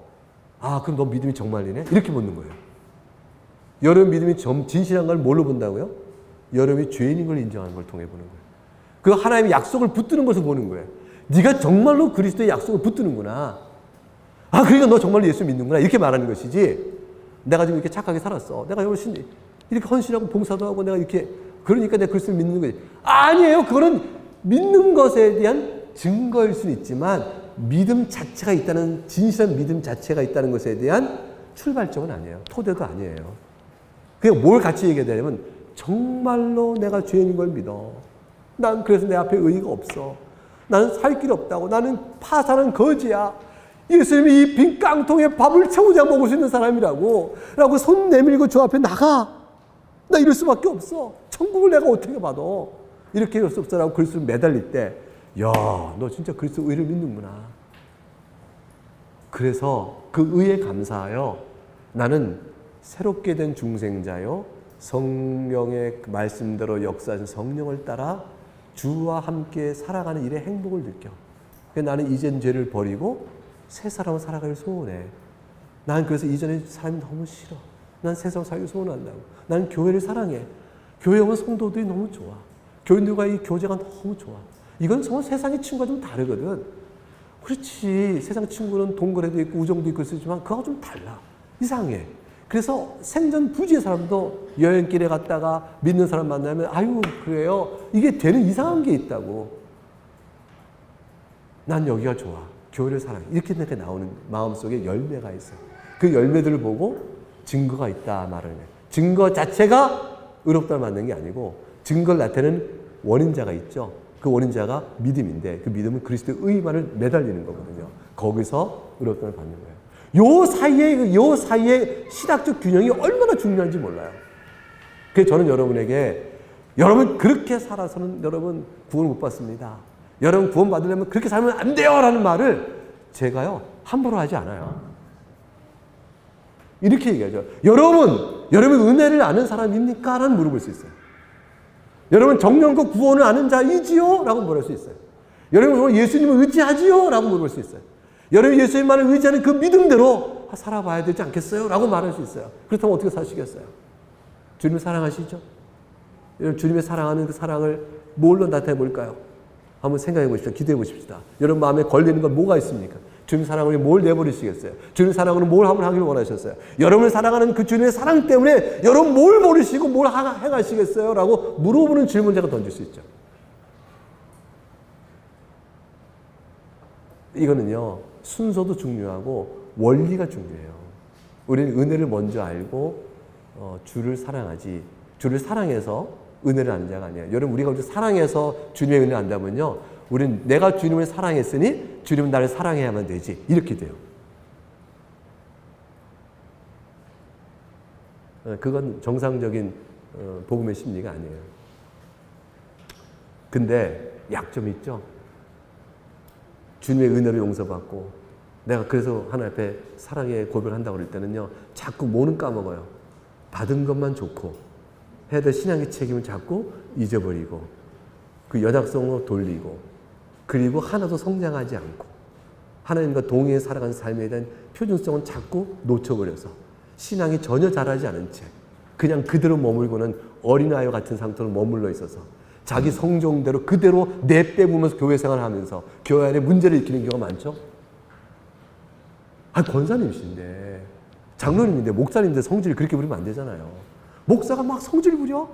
그럼 너 믿음이 정말이네? 이렇게 묻는 거예요. 여러분 믿음이 진실한 걸 뭘로 본다고요? 여러분이 죄인인 걸 인정하는 걸 통해 보는 거예요. 그 하나님의 약속을 붙드는 것을 보는 거예요. 네가 정말로 그리스도의 약속을 붙드는구나. 그러니까 너 정말로 예수 믿는구나. 이렇게 말하는 것이지. 내가 지금 이렇게 착하게 살았어. 내가 이렇게 헌신하고 봉사도 하고 내가 이렇게 그러니까 내가 그리스도를 믿는 거지. 아니에요. 그거는 믿는 것에 대한 증거일 수는 있지만 믿음 자체가 있다는 진실한 믿음 자체가 있다는 것에 대한 출발점은 아니에요. 토대도 아니에요. 그냥 뭘 같이 얘기하냐면 정말로 내가 죄인인 걸 믿어. 난 그래서 내 앞에 의의가 없어. 나는 살 길이 없다고. 나는 파산한 거지야. 예수님이 이 빈 깡통에 밥을 채우자 먹을 수 있는 사람이라고. 라고 손 내밀고 저 앞에 나가. 나 이럴 수밖에 없어. 천국을 내가 어떻게 받아. 이렇게 할 수 없어라고 그리스도를 매달릴 때 야, 너 진짜 그리스도 의를 믿는구나. 그래서 그 의에 감사하여 나는 새롭게 된 중생자요 성령의 말씀대로 역사하신 성령을 따라 주와 함께 살아가는 일의 행복을 느껴. 나는 이젠 죄를 버리고 새 사람을 살아가길 소원해. 난 그래서 이전의 사람이 너무 싫어. 난 세상 살기 소원한다고. 나는 교회를 사랑해. 교회 오면 성도들이 너무 좋아. 교인들과 이 교제가 너무 좋아. 이건 정말 세상의 친구가 좀 다르거든. 그렇지. 세상 친구는 동거래도 있고 우정도 있고 있지만 그거하고 좀 달라. 이상해. 그래서 생전 부지의 사람도 여행길에 갔다가 믿는 사람 만나면 아유 그래요. 이게 되는 이상한 게 있다고. 난 여기가 좋아. 교회를 사랑해. 이렇게 나오는 마음속에 열매가 있어요. 그 열매들을 보고 증거가 있다 말을 해. 증거 자체가 의롭다를 만든 게 아니고 증거를 나타내는 원인자가 있죠. 그 원인자가 믿음인데 그 믿음은 그리스도의 의만을 매달리는 거거든요. 거기서 의롭다를 받는 거예요. 요 사이에 신학적 균형이 얼마나 중요한지 몰라요. 그래서 저는 여러분에게 여러분 그렇게 살아서는 여러분 구원 못 받습니다. 여러분 구원 받으려면 그렇게 살면 안 돼요 라는 말을 제가요 함부로 하지 않아요. 이렇게 얘기하죠. 여러분 은혜를 아는 사람입니까? 라는 물어볼 수 있어요. 여러분 정령과 구원을 아는 자이지요? 라고 물을 수 있어요. 여러분 정말 예수님을 의지하지요? 라고 물을 수 있어요. 여러분 예수님만을 의지하는 그 믿음대로 살아봐야 되지 않겠어요? 라고 말할 수 있어요. 그렇다면 어떻게 사시겠어요? 주님을 사랑하시죠? 여러분 주님의 사랑하는 그 사랑을 뭘로 나타내 볼까요? 한번 생각해 보십시오. 기도해 보십시다. 여러분 마음에 걸리는 건 뭐가 있습니까? 주님 사랑으로 뭘 내버리시겠어요? 주님 사랑으로 뭘 한번 하길 원하셨어요? 여러분을 사랑하는 그 주님의 사랑 때문에 여러분 뭘 모르시고 뭘 행하시겠어요? 라고 물어보는 질문 제가 던질 수 있죠. 이거는요, 순서도 중요하고 원리가 중요해요. 우리는 은혜를 먼저 알고 주를 사랑하지, 주를 사랑해서 은혜를 아는 자가 아니에요. 여러분 우리가 사랑해서 주님의 은혜를 안다면요, 우리는 내가 주님을 사랑했으니 주님은 나를 사랑해야만 되지, 이렇게 돼요. 그건 정상적인 복음의 심리가 아니에요. 근데 약점이 있죠. 주님의 은혜로 용서받고 내가 그래서 하나님 앞에 사랑의 고백을 한다고 그럴 때는요, 자꾸 뭐는 까먹어요. 받은 것만 좋고 해야 될 신앙의 책임을 자꾸 잊어버리고 그 연약성으로 돌리고, 그리고 하나도 성장하지 않고 하나님과 동행해 살아가는 삶에 대한 표준성은 자꾸 놓쳐버려서 신앙이 전혀 자라지 않은 채 그냥 그대로 머물고는 어린아이와 같은 상태로 머물러 있어서 자기 성종대로 그대로 내빼보면서 교회 생활을 하면서 교회 안에 문제를 일으키는 경우가 많죠. 권사님이신데, 장로님인데, 목사님인데 성질을 그렇게 부리면 안 되잖아요. 목사가 막 성질 부려?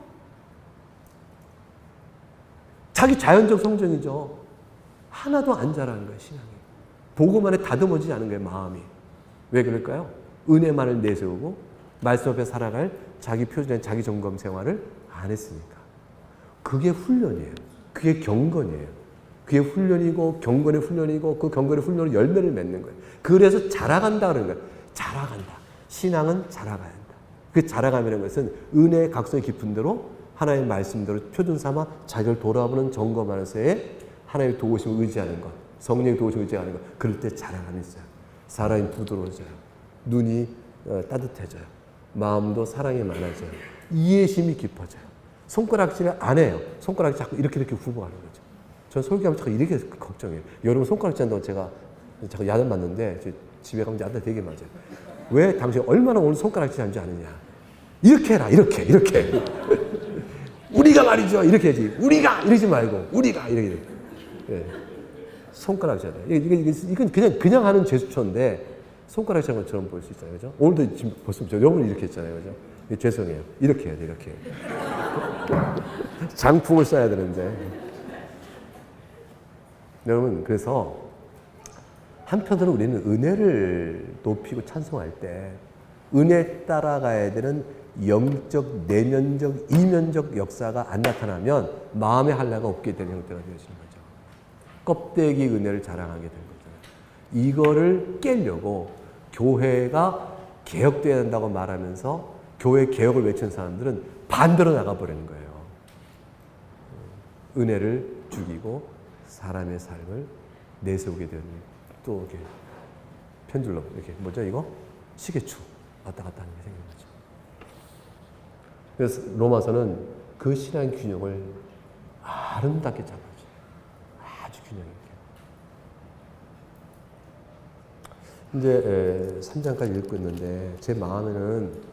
자기 자연적 성정이죠. 하나도 안 자라는 거예요, 신앙이. 복음 안에 다듬어지지 않은 거예요, 마음이. 왜 그럴까요? 은혜만을 내세우고 말씀 앞에 살아갈 자기 표준의 자기 점검 생활을 안 했으니까. 그게 훈련이에요. 그게 경건이에요. 그게 훈련이고 경건의 훈련이고 그 경건의 훈련으로 열매를 맺는 거예요. 그래서 자라간다는 거예요. 자라간다. 신앙은 자라가야 한다. 그 자라가는 것은 은혜의 각성이 깊은 대로 하나님의 말씀대로 표준 삼아 자기를 돌아보는 점검하면서의 하나님의 도우심을 의지하는 것, 성령의 도우심을 의지하는 것, 그럴 때 자라감이 있어요. 사람이 부드러워져요. 눈이 따뜻해져요. 마음도 사랑이 많아져요. 이해심이 깊어져요. 손가락질을 안 해요. 손가락이 자꾸 이렇게 후보하는 거죠. 전 설교하면 자꾸 이렇게 걱정해요. 여러분 손가락질 한다고 제가 자꾸 야단 맞는데 집에 가면 야단 되게 맞아요. 왜 당신 얼마나 오늘 손가락질 하는지 아느냐. 이렇게 해라. 이렇게. 우리가 말이죠. 이렇게 해야지. 우리가 이러지 말고 우리가 이렇게. 예. 손가락질하다. 이건 그냥 하는 제스처인데 손가락질 하는 것처럼 보일 수 있잖아요. 그죠? 오늘도 지금 벌써 여러분 이렇게 했잖아요. 그죠? 죄송해요. 이렇게 해야 돼. 이렇게. 장풍을 써야 되는데. 여러분, 그래서 한편으로 우리는 은혜를 높이고 찬송할 때 은혜 따라가야 되는 영적, 내면적, 이면적 역사가 안 나타나면 마음의 한라가 없게 되는 형태가 되어지는 거죠. 껍데기 은혜를 자랑하게 되는 거죠. 이거를 깨려고 교회가 개혁돼야 한다고 말하면서 교회 개혁을 외치는 사람들은 반대로 나가버리는 거예요. 은혜를 죽이고 사람의 삶을 내세우게 되는, 또 이렇게 편줄로 이렇게 뭐죠 이거? 시계추 왔다 갔다 하는 게 생기는 거죠. 그래서 로마서는 그 신앙 균형을 아름답게 잡아줘요. 아주 균형 있게. 이제 3장까지 읽고 있는데 제 마음에는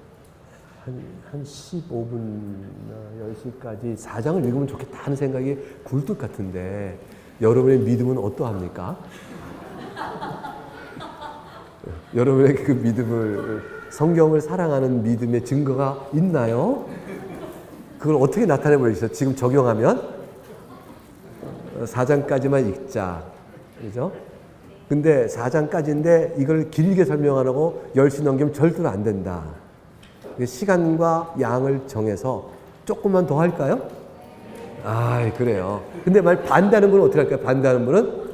한 15분이나 10시까지 4장을 읽으면 좋겠다 하는 생각이 굴뚝 같은데 여러분의 믿음은 어떠합니까? 여러분의 그 믿음을, 성경을 사랑하는 믿음의 증거가 있나요? 그걸 어떻게 나타내 보이시죠? 지금 적용하면 4장까지만 읽자. 그죠? 근데 4장까지인데 이걸 길게 설명하라고 10시 넘기면 절대로 안 된다. 시간과 양을 정해서 조금만 더 할까요? 그래요. 근데 반대하는 분은 어떻게 할까요? 반대하는 분은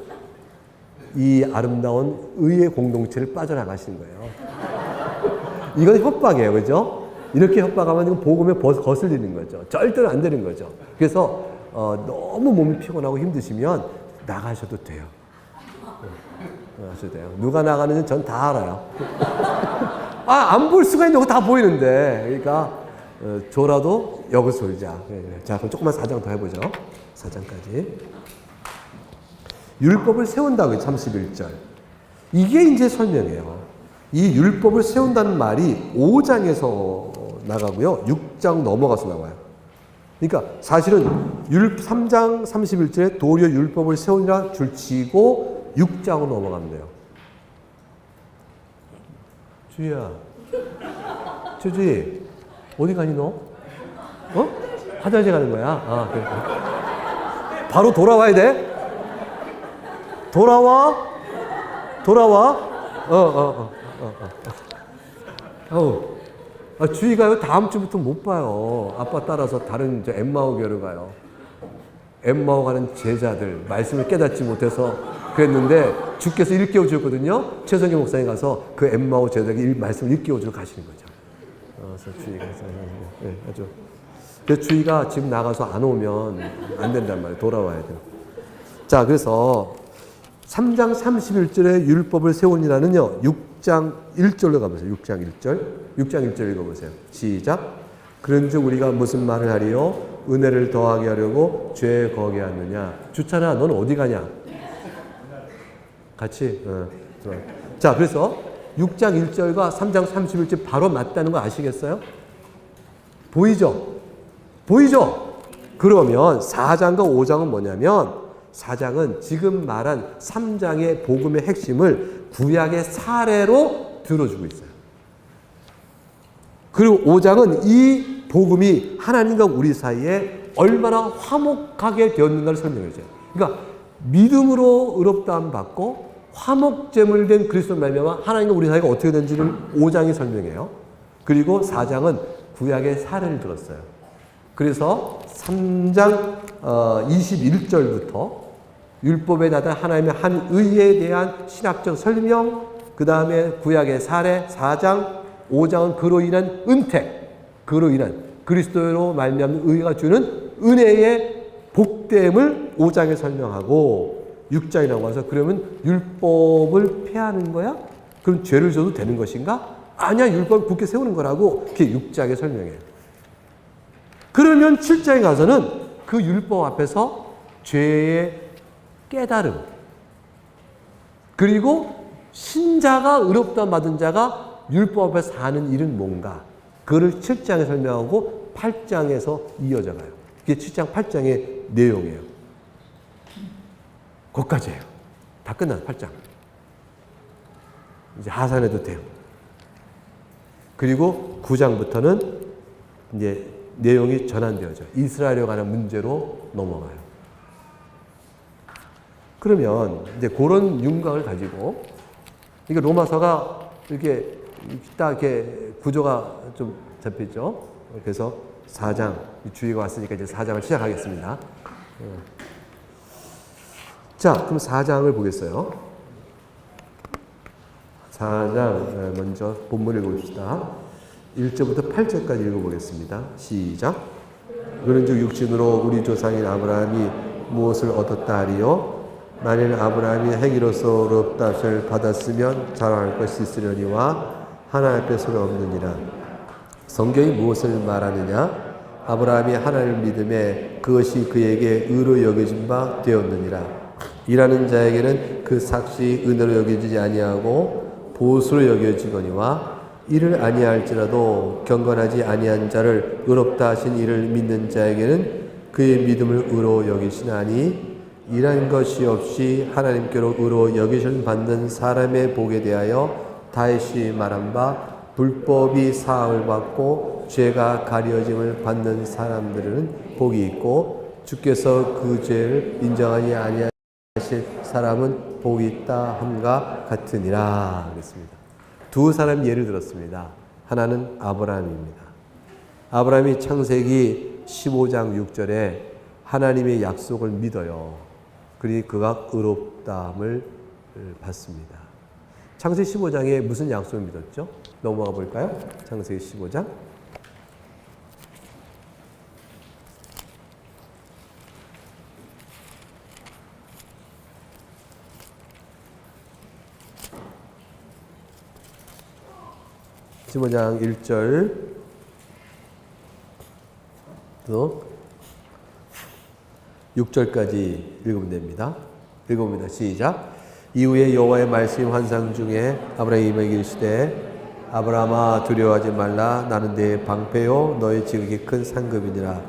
이 아름다운 의의 공동체를 빠져나가시는 거예요. 이건 협박이에요. 그죠? 이렇게 협박하면 이건 복음에 거슬리는 거죠. 절대로 안 되는 거죠. 그래서 너무 몸이 피곤하고 힘드시면 나가셔도 돼요. 나가셔도 돼요. 누가 나가는지 전 다 알아요. 안 볼 수가 있는 거 다 보이는데. 그러니까 줘라도 역을 sor자. 자, 그럼 조금만 4장 더 해보죠. 4장까지. 율법을 세운다고 31절. 이게 이제 설명이에요. 이 율법을 세운다는 말이 5장에서 나가고요. 6장 넘어가서 나와요. 그러니까 사실은 3장 31절에 도리어 율법을 세우니라 줄치고 6장으로 넘어가면 돼요. 주희야. 주지 어디 가니 너? 화장실 가는 거야? 아, 그래. 바로 돌아와야 돼? 돌아와? 주희가요, 다음 주부터 못 봐요. 아빠 따라서 다른 엠마오 교회를 가요. 엠마오 가는 제자들, 말씀을 깨닫지 못해서 그랬는데, 주께서 일깨워 주셨거든요. 최성기 목사님 가서 그 엠마오 제자들에게 말씀을 일깨워 주러 가시는 거죠. 그래서 주희가, 네, 아주. 그래서 주희가 지금 나가서 안 오면 안 된단 말이에요. 돌아와야 돼요. 자, 그래서 3장 31절에 율법을 세우니라는요, 6장 1절로 가보세요. 6장 1절. 6장 1절 읽어보세요. 시작. 그런즉 우리가 무슨 말을 하리요? 은혜를 더하게 하려고 죄에 거하게 하느냐? 주찬아, 넌 어디 가냐? 같이. 자, 그래서 6장 1절과 3장 31절 바로 맞다는 거 아시겠어요? 보이죠? 보이죠? 그러면 4장과 5장은 뭐냐면, 4장은 지금 말한 3장의 복음의 핵심을 구약의 사례로 들어주고 있어요. 그리고 5장은 이 복음이 하나님과 우리 사이에 얼마나 화목하게 되었는가를 설명해줘요. 그러니까 믿음으로 의롭다함 받고 화목제물 된 그리스도 말미암아 하나님과 우리 사이가 어떻게 된지를 5장이 설명해요. 그리고 4장은 구약의 사례를 들었어요. 그래서 3장 21절부터 율법에 나타난 하나님의 한 의에 대한 신학적 설명, 그 다음에 구약의 사례, 4장, 5장은 그로 인한 은택, 그로 인한 그리스도로 말미암는 의가 주는 은혜의 복됨을 5장에 설명하고 6장에 나와서 그러면 율법을 폐하는 거야? 그럼 죄를 져도 되는 것인가? 아니야, 율법을 굳게 세우는 거라고 이렇게 6장에 설명해요. 그러면 7장에 가서는 그 율법 앞에서 죄의 깨달음, 그리고 신자가 의롭다 받은 자가 율법 앞에서 사는 일은 뭔가, 그걸 7장에 설명하고 8장에서 이어져 가요. 이게 7장, 8장의 내용이에요. 거기까지예요. 다 끝나요, 8장. 이제 하산해도 돼요. 그리고 9장부터는 이제 내용이 전환되어져. 이스라엘에 관한 문제로 넘어가요. 그러면 이제 그런 윤곽을 가지고, 이게 로마서가 이렇게 딱 이렇게 구조가 좀 잡혔죠. 그래서 4장, 주의가 왔으니까 이제 4장을 시작하겠습니다. 자, 그럼 4장을 보겠어요. 4장, 먼저 본문 읽어봅시다. 1절부터 8절까지 읽어보겠습니다. 시작. 그런즉 육신으로 우리 조상인 아브라함이 무엇을 얻었다 하리요? 만일 아브라함이 행위로서 의롭다 하심을 받았으면 자랑할 것이 있으려니와 하나님 앞에 소용없느니라. 성경이 무엇을 말하느냐? 아브라함이 하나님을 믿음에 그것이 그에게 의로 여겨진 바 되었느니라. 일하는 자에게는 그 삭시 은혜로 여겨지지 아니하고 보수로 여겨지거니와 이를 아니할지라도 경건하지 아니한 자를 의롭다 하신 이를 믿는 자에게는 그의 믿음을 의로 여기시나니 일한 것이 없이 하나님께로 의로 여기심 받는 사람의 복에 대하여 다윗이 말한 바 불법이 사함을 받고 죄가 가려짐을 받는 사람들은 복이 있고 주께서 그 죄를 인정하지 아니하실 사람은 복이 있다 함과 같으니라. 그랬습니다. 두 사람 예를 들었습니다. 하나는 아브라함입니다. 아브라함이 창세기 15장 6절에 하나님의 약속을 믿어요. 그러니 그가 의롭다함을 받습니다. 창세기 15장에 무슨 약속을 믿었죠? 넘어가 볼까요? 창세기 15장. (15장) 1절 또 6절까지 읽으면 됩니다. 읽어봅니다. 시작. 이후에 여호와의 말씀 환상 중에 아브라함에게 이르시되 아브라함아 두려워하지 말라. 나는 네 방패요 너의 지극히 큰 상급이니라.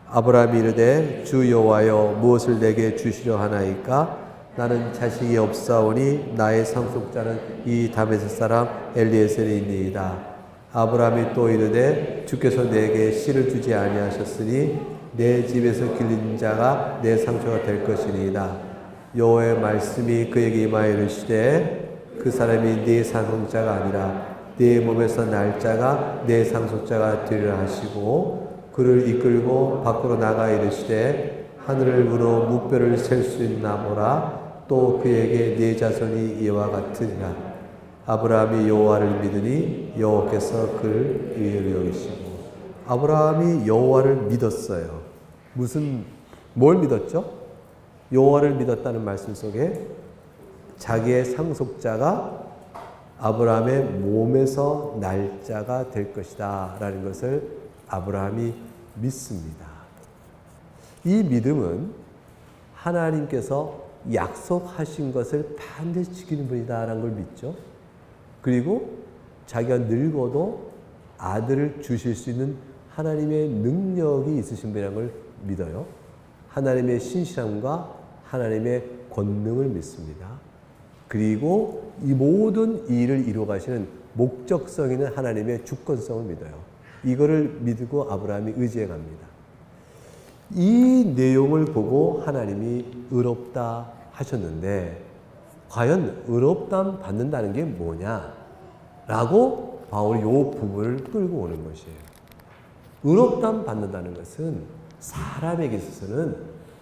아브라함이 이르되 주 여호와여 무엇을 내게 주시려 하나이까? 나는 자식이 없사오니 나의 상속자는 이 다메섹 사람 엘리에셀이니이다. 아브라함이 또 이르되 주께서 내게 씨를 주지 아니하셨으니 내 집에서 길린 자가 내 상처가 될 것이니이다. 여호와의 말씀이 그에게 임하여 이르시되 그 사람이 네 상속자가 아니라 네 몸에서 날 자가 내 상속자가 되리라 하시고 그를 이끌고 밖으로 나가 이르시되 하늘을 우러 무뼈를 셀 수 있나 보라. 또 그에게 네 자손이 이와 같으리라. 아브라함이 여호와를 믿으니 여호와께서 그를 의를 여기시고. 아브라함이 여호와를 믿었어요. 뭘 믿었죠? 여호와를 믿었다는 말씀 속에 자기의 상속자가 아브라함의 몸에서 날짜가 될 것이다 라는 것을 아브라함이 믿습니다. 이 믿음은 하나님께서 약속하신 것을 반드시 지키는 분이다라는 걸 믿죠. 그리고 자기가 늙어도 아들을 주실 수 있는 하나님의 능력이 있으신 분이라는 걸 믿어요. 하나님의 신실함과 하나님의 권능을 믿습니다. 그리고 이 모든 일을 이루어 가시는 목적성 있는 하나님의 주권성을 믿어요. 이거를 믿고 아브라함이 의지해 갑니다. 이 내용을 보고 하나님이 의롭다 하셨는데 과연 의롭다함 받는다는 게 뭐냐라고 바울이 이 부분을 끌고 오는 것이에요. 의롭다함 받는다는 것은 사람에게 있어서는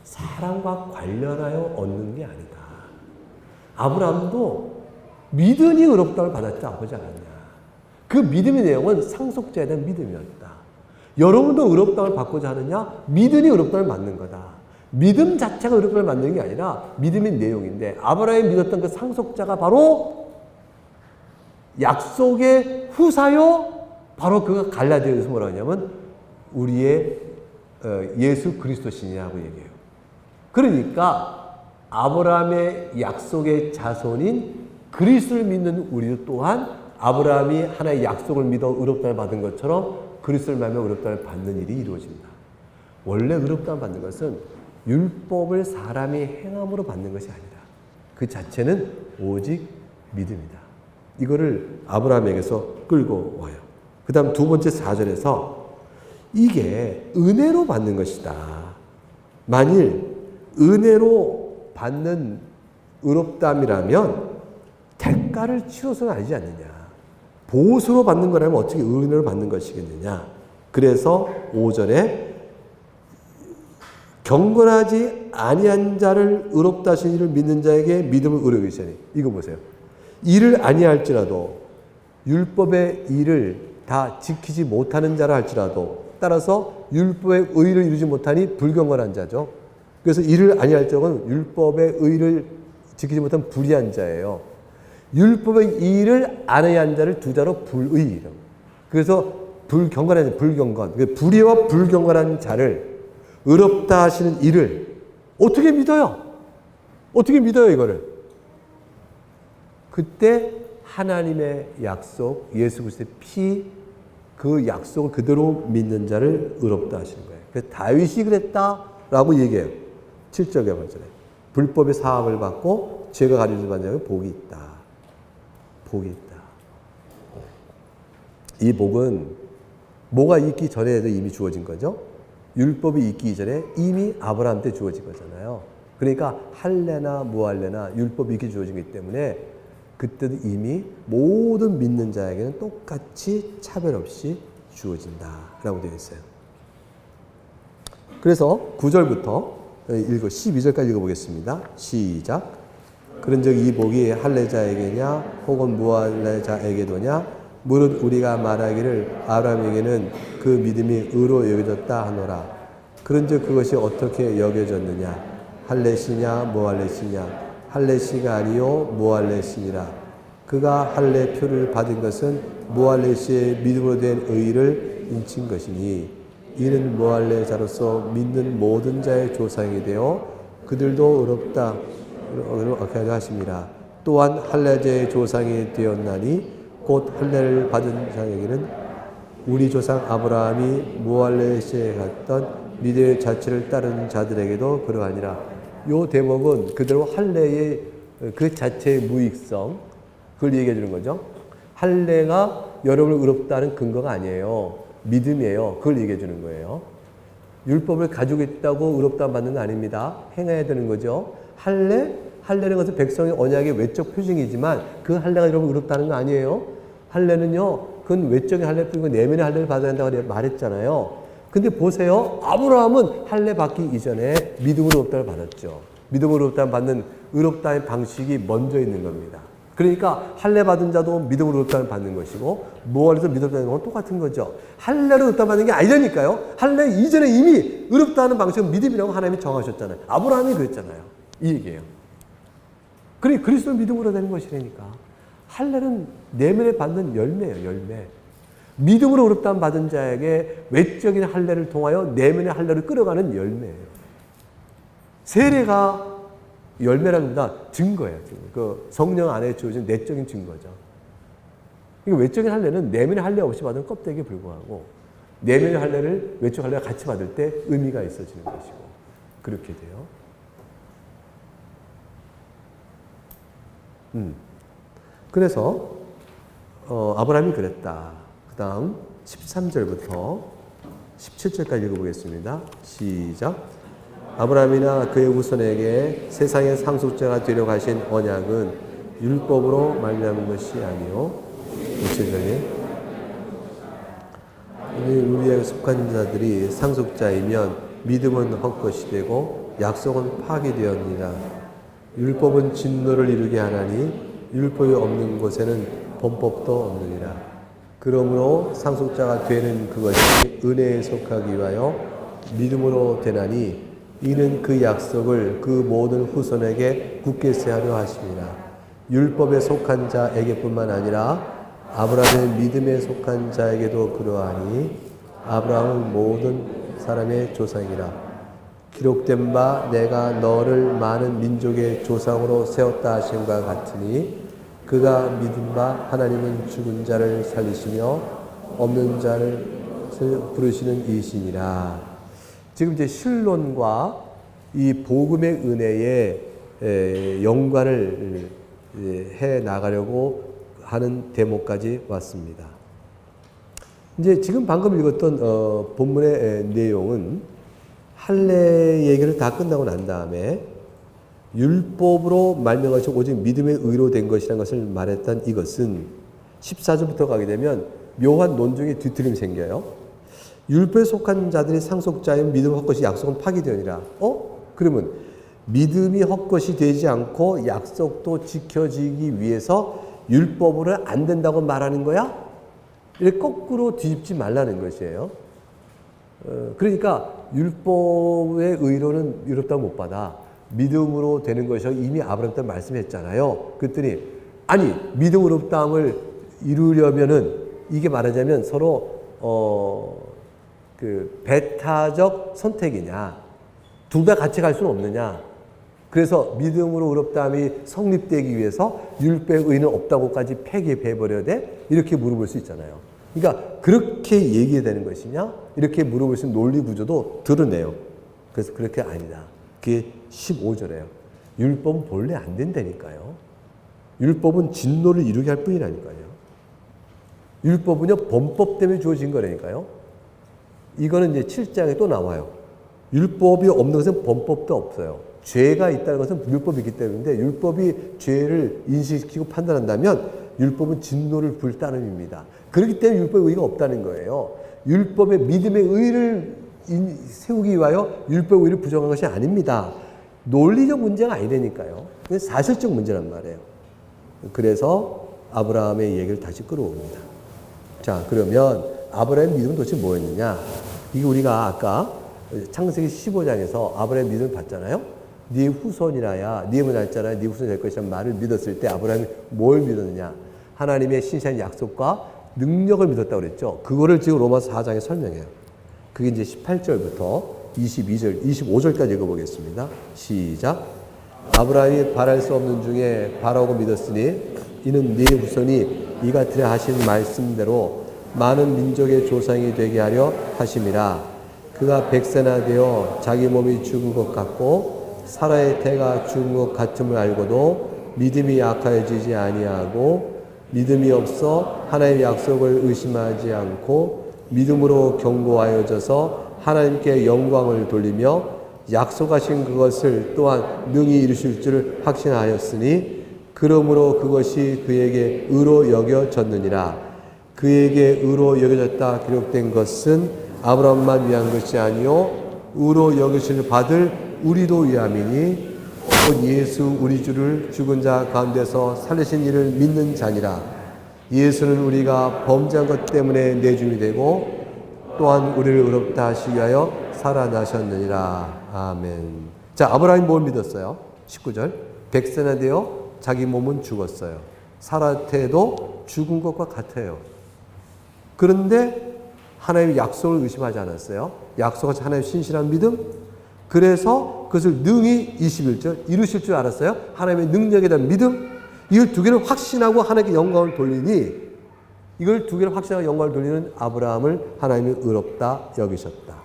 사람과 관련하여 얻는 게 아니다. 아브라함도 믿으니 의롭다함을 받았지 아버지 않았냐. 그 믿음의 내용은 상속자에 대한 믿음이었다. 여러분도 의롭다함을 받고자 하느냐? 믿으니 의롭다함을 받는 거다. 믿음 자체가 의롭다함을 받는 게 아니라 믿음의 내용인데 아브라함이 믿었던 그 상속자가 바로 약속의 후사요. 바로 그가 갈라디아에서 뭐라고 하냐면 우리의 예수 그리스도시냐고 얘기해요. 그러니까 아브라함의 약속의 자손인 그리스도를 믿는 우리도 또한 아브라함이 하나의 약속을 믿어 의롭다함을 받은 것처럼 그리스도를 말하며 의롭다함을 받는 일이 이루어진다. 원래 의롭다함을 받는 것은 율법을 사람이 행함으로 받는 것이 아니라 그 자체는 오직 믿음이다. 이거를 아브라함에게서 끌고 와요. 그 다음 두 번째 4절에서 이게 은혜로 받는 것이다. 만일 은혜로 받는 의롭다함이라면 대가를 치러서는 아니지 않느냐. 보수로 받는 거라면 어떻게 은혜로 받는 것이겠느냐. 그래서 5절에 경건하지 아니한 자를 의롭다 하신 이를 믿는 자에게 믿음을 의뢰 계시니. 이거 보세요. 일을 아니할지라도 율법의 일을 다 지키지 못하는 자라 할지라도 따라서 율법의 의를 이루지 못하니 불경건한 자죠. 그래서 일을 아니할 적은 율법의 의를 지키지 못한 불의한 자예요. 율법의 일을 안 해야 한 자를 두 자로 불의. 그래서 불경건한 자, 불경건. 불의와 불경건한 자를 의롭다 하시는 일을 어떻게 믿어요? 어떻게 믿어요, 이거를? 그때 하나님의 약속, 예수 그리스도의 피, 그 약속을 그대로 믿는 자를 의롭다 하시는 거예요. 그래서 다윗이 그랬다라고 얘기해요. 7절에 말씀에. 불법의 사함을 받고 죄가 가려짐을 받는 자에게 복이 있다. 복이 있다. 이 복은 뭐가 있기 전에도 이미 주어진 거죠. 율법이 있기 이전에 이미 아브라함 때 주어진 거잖아요. 그러니까 할례나 무할례나 율법이 있게 주어진 거기 때문에 그때도 이미 모든 믿는 자에게는 똑같이 차별 없이 주어진다라고 되어 있어요. 그래서 9절부터 12절까지 읽어보겠습니다. 시작. 그런즉 이 복이 할례자에게냐 혹은 무할례자에게도냐 무릇 우리가 말하기를 아브라함에게는 그 믿음이 의로 여겨졌다 하노라. 그런즉 그것이 어떻게 여겨졌느냐 할례시냐 무할례시냐 할례시가 아니요 무할례시니라. 그가 할례 표를 받은 것은 무할례시의 믿음으로 된 의를 인친 것이니 이는 모할레 자로서 믿는 모든 자의 조상이 되어 그들도 의롭다 하심이라. 또한 할례제의 조상이 되었나니 곧 할례를 받은 자에게는 우리 조상 아브라함이 모할레시에 갔던 믿음의 자체를 따르는 자들에게도 그러하니라. 요 대목은 그대로 할례의 그 자체의 무익성, 그걸 얘기해 주는 거죠. 할례가 여러분을 의롭다는 근거가 아니에요. 믿음이에요. 그걸 얘기해 주는 거예요. 율법을 가지고 있다고 의롭다 받는 건 아닙니다. 행해야 되는 거죠. 할례는 것은 백성의 언약의 외적 표징이지만 그 할례가 여러분 의롭다는 거 아니에요. 할례는요, 그건 외적인 할례뿐이고 내면의 할례를 받아야 된다고 말했잖아요. 근데 보세요. 아브라함은 할례 받기 이전에 믿음으로 의롭다를 받았죠. 믿음으로 의롭다 받는 의롭다의 방식이 먼저 있는 겁니다. 그러니까 할례 받은 자도 믿음으로 의롭다를 받는 것이고 모할에서 믿음으로 받는 건 똑같은 거죠. 할례로 의롭다 받는 게 아니라니까요. 할례 이전에 이미 의롭다 하는 방식은 믿음이라고 하나님이 정하셨잖아요. 아브라함이 그랬잖아요. 이 얘기예요. 그러니 그리스도 믿음으로 되는 것이라니까. 할례는 내면에 받는 열매예요. 열매. 믿음으로 의롭다 받은 자에게 외적인 할례를 통하여 내면의 할례를 끌어가는 열매예요. 세례가 열매랍니다. 증거예요. 그 성령 안에 주어진 내적인 증거죠. 그러니까 외적인 할례는 내면의 할례 없이 받은 껍데기에 불과하고 내면의 할례를 외적 할례가 같이 받을 때 의미가 있어지는 것이고 그렇게 돼요. 그래서 아브라함이 그랬다. 그 다음 13절부터 17절까지 읽어보겠습니다. 시작. 아브라함이나 그의 후손에게 세상의 상속자가 되려고 하신 언약은 율법으로 말미암은 것이 아니요 17절에 우리의 속한 자들이 상속자이면 믿음은 헛것이 되고 약속은 파기되었느니라. 율법은 진노를 이루게 하나니 율법이 없는 곳에는 범법도 없느니라. 그러므로 상속자가 되는 그것이 은혜에 속하기 위하여 믿음으로 되나니 이는 그 약속을 그 모든 후손에게 굳게 세하려 하심이라. 율법에 속한 자에게뿐만 아니라 아브라함의 믿음에 속한 자에게도 그러하니 아브라함은 모든 사람의 조상이라. 기록된 바 내가 너를 많은 민족의 조상으로 세웠다 하심과 같으니 그가 믿은 바 하나님은 죽은 자를 살리시며 없는 자를 부르시는 이시니라. 지금 이제 신론과 이 복음의 은혜의 연관을 해 나가려고 하는 대목까지 왔습니다. 이제 지금 방금 읽었던 본문의 내용은 할례 얘기를 다 끝나고 난 다음에 율법으로 말미암아서 오직 믿음의 의로 된 것이라는 것을 말했던 이것은 14절부터 가게 되면 묘한 논중의 뒤틀림이 생겨요. 율법에 속한 자들이 상속자인 믿음 헛것이 약속은 파기되니라. 그러면 믿음이 헛것이 되지 않고 약속도 지켜지기 위해서 율법으로 안 된다고 말하는 거야? 이렇게 거꾸로 뒤집지 말라는 것이에요. 그러니까 율법의 의로는 의롭다고 못 받아. 믿음으로 되는 것이 이미 아브라함 때 말씀했잖아요. 그랬더니 아니 믿음으로 의롭다함을 이루려면은 이게 말하자면 서로 그 배타적 선택이냐 둘 다 같이 갈 수는 없느냐. 그래서 믿음으로 의롭다함이 성립되기 위해서 율법의 의는 없다고까지 폐기해버려야 돼? 이렇게 물어볼 수 있잖아요. 그러니까 그렇게 얘기해야 되는 것이냐? 이렇게 물어볼 수 있는 논리 구조도 드러내요. 그래서 그렇게 아니다. 그게 15절이에요. 율법은 본래 안 된다니까요. 율법은 진노를 이루게 할 뿐이라니까요. 율법은요, 범법 때문에 주어진 거라니까요. 이거는 이제 7장에 또 나와요. 율법이 없는 것은 범법도 없어요. 죄가 있다는 것은 율법이 있기 때문인데 율법이 죄를 인식시키고 판단한다면 율법은 진노를 불 따름입니다. 그렇기 때문에 율법의 의가 없다는 거예요. 율법의 믿음의 의를 세우기 위하여 율법의 의를 부정한 것이 아닙니다. 논리적 문제가 아니라니까요. 사실적 문제란 말이에요. 그래서 아브라함의 얘기를 다시 끌어옵니다. 자, 그러면 아브라함의 믿음은 도대체 뭐였느냐? 이게 우리가 아까 창세기 15장에서 아브라함의 믿음을 봤잖아요. 네 후손이라야, 네 날짜라야 네 후손이 될 것이라는 말을 믿었을 때 아브라함이 뭘 믿었느냐? 하나님의 신실한 약속과 능력을 믿었다고 그랬죠. 그거를 지금 로마서 4장에 설명해요. 그게 이제 18절부터 22절, 25절까지 읽어보겠습니다. 시작. 아브라함이 바랄 수 없는 중에 바라고 믿었으니 이는 네 후손이 이 같으려 하신 말씀대로 많은 민족의 조상이 되게 하려 하심이라. 그가 100세나 되어 자기 몸이 죽은 것 같고 사라의 태가 죽은 것 같음을 알고도 믿음이 약하여지지 아니하고 믿음이 없어 하나님의 약속을 의심하지 않고 믿음으로 견고하여져서 하나님께 영광을 돌리며 약속하신 그것을 또한 능히 이루실 줄을 확신하였으니 그러므로 그것이 그에게 의로 여겨졌느니라. 그에게 의로 여겨졌다 기록된 것은 아브라함만 위한 것이 아니요 의로 여기실 받을 우리도 위함이니 곧 예수 우리 주를 죽은 자 가운데서 살리신 이를 믿는 자니라. 예수는 우리가 범죄한 것 때문에 내줌이 되고 또한 우리를 의롭다 하시기 위하여 살아나셨느니라. 아멘. 자, 아브라함이 뭘 믿었어요? 19절. 100세나 되어 자기 몸은 죽었어요. 사라테도 죽은 것과 같아요. 그런데 하나님의 약속을 의심하지 않았어요. 약속하신 하나님의 신실한 믿음. 그래서 그것을 능히 21절 이루실 줄 알았어요. 하나님의 능력에 대한 믿음. 이걸 두 개를 확신하고 하나님께 영광을 돌리니 이걸 두 개를 확신하고 영광을 돌리는 아브라함을 하나님이 의롭다 여기셨다.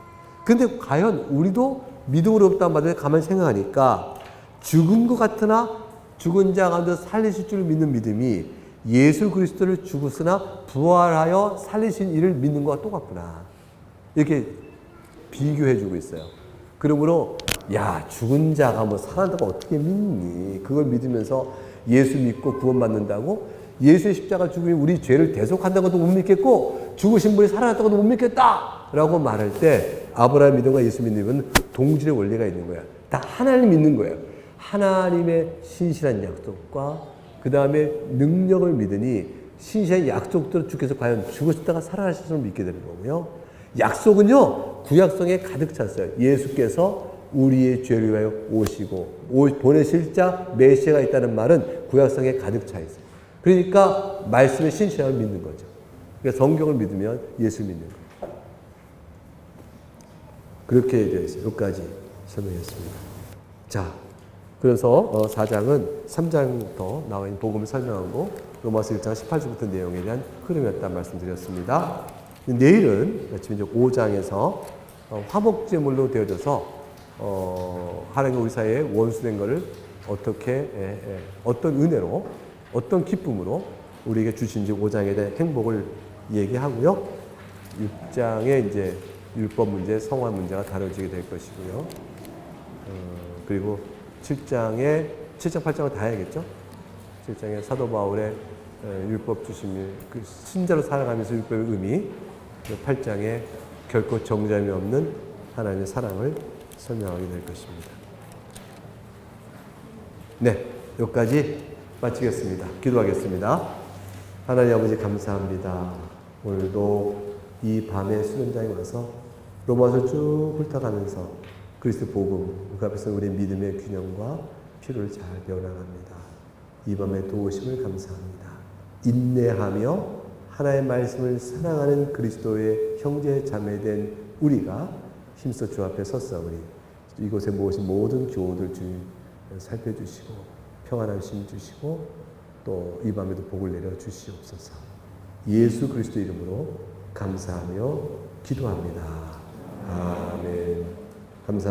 근데 과연 우리도 믿음으로 의롭다는 말을 가만히 생각하니까 죽은 것 같으나 죽은 자 가운데 살리실 줄 믿는 믿음이 예수 그리스도를 죽었으나 부활하여 살리신 이를 믿는 것과 똑같구나. 이렇게 비교해 주고 있어요. 그러므로 야, 죽은 자가 뭐 살아난다고 어떻게 믿니? 그걸 믿으면서 예수 믿고 구원받는다고? 예수의 십자가 죽음이 우리 죄를 대속한다는 것도 못 믿겠고 죽으신 분이 살아났다는 것도 못 믿겠다! 라고 말할 때 아브라함 믿음과 예수 믿음은 동질의 원리가 있는 거야. 다 하나님 믿는 거예요. 하나님의 신실한 약속과 그 다음에 능력을 믿으니 신실한 약속대로 주께서 과연 죽으셨다가 살아나실 줄 믿게 되는 거고요. 약속은요, 구약성에 가득 찼어요. 예수께서 우리의 죄를 위하여 오시고 보내실 자 메시아가 있다는 말은 구약성에 가득 차 있어요. 그러니까 말씀의 신실함을 믿는 거죠. 그러니까 성경을 믿으면 예수 믿는 거예요. 그렇게 되어 있어요. 여기까지 설명했습니다. 자, 그래서 4장은 3장부터 나와 있는 복음을 설명하고 로마서 1장 18절부터 내용에 대한 흐름이었다는 말씀드렸습니다. 내일은 지금 이제 5장에서 화목제물로 되어져서 하나님과 우리 사이에 원수된 것을 어떻게 어떤 은혜로 어떤 기쁨으로 우리에게 주신지 5장에 대한 행복을 얘기하고요. 6장에 이제 율법 문제, 성화 문제가 다뤄지게 될 것이고요. 그리고 7장, 8장을 다 해야겠죠? 7장에 사도 바울의 율법 주심이 그 신자로 살아가면서 율법의 의미, 8장에 결코 정죄함이 없는 하나님의 사랑을 설명하게 될 것입니다. 네, 여기까지 마치겠습니다. 기도하겠습니다. 하나님 아버지 감사합니다. 오늘도 이 밤에 수련장에 와서 로마서 쭉 훑어가면서 그리스도 복음, 그 앞에서 우리의 믿음의 균형과 필요를 잘 배워나갑니다. 이 밤에 도우심을 감사합니다. 인내하며 하나의 말씀을 사랑하는 그리스도의 형제 자매된 우리가 힘써 주 앞에 섰사오니 이곳에 모신 모든 교우들 주님 살펴주시고 평안하심 주시고 또 이 밤에도 복을 내려 주시옵소서. 예수 그리스도 이름으로 감사하며 기도합니다. 아멘. 감사합니다.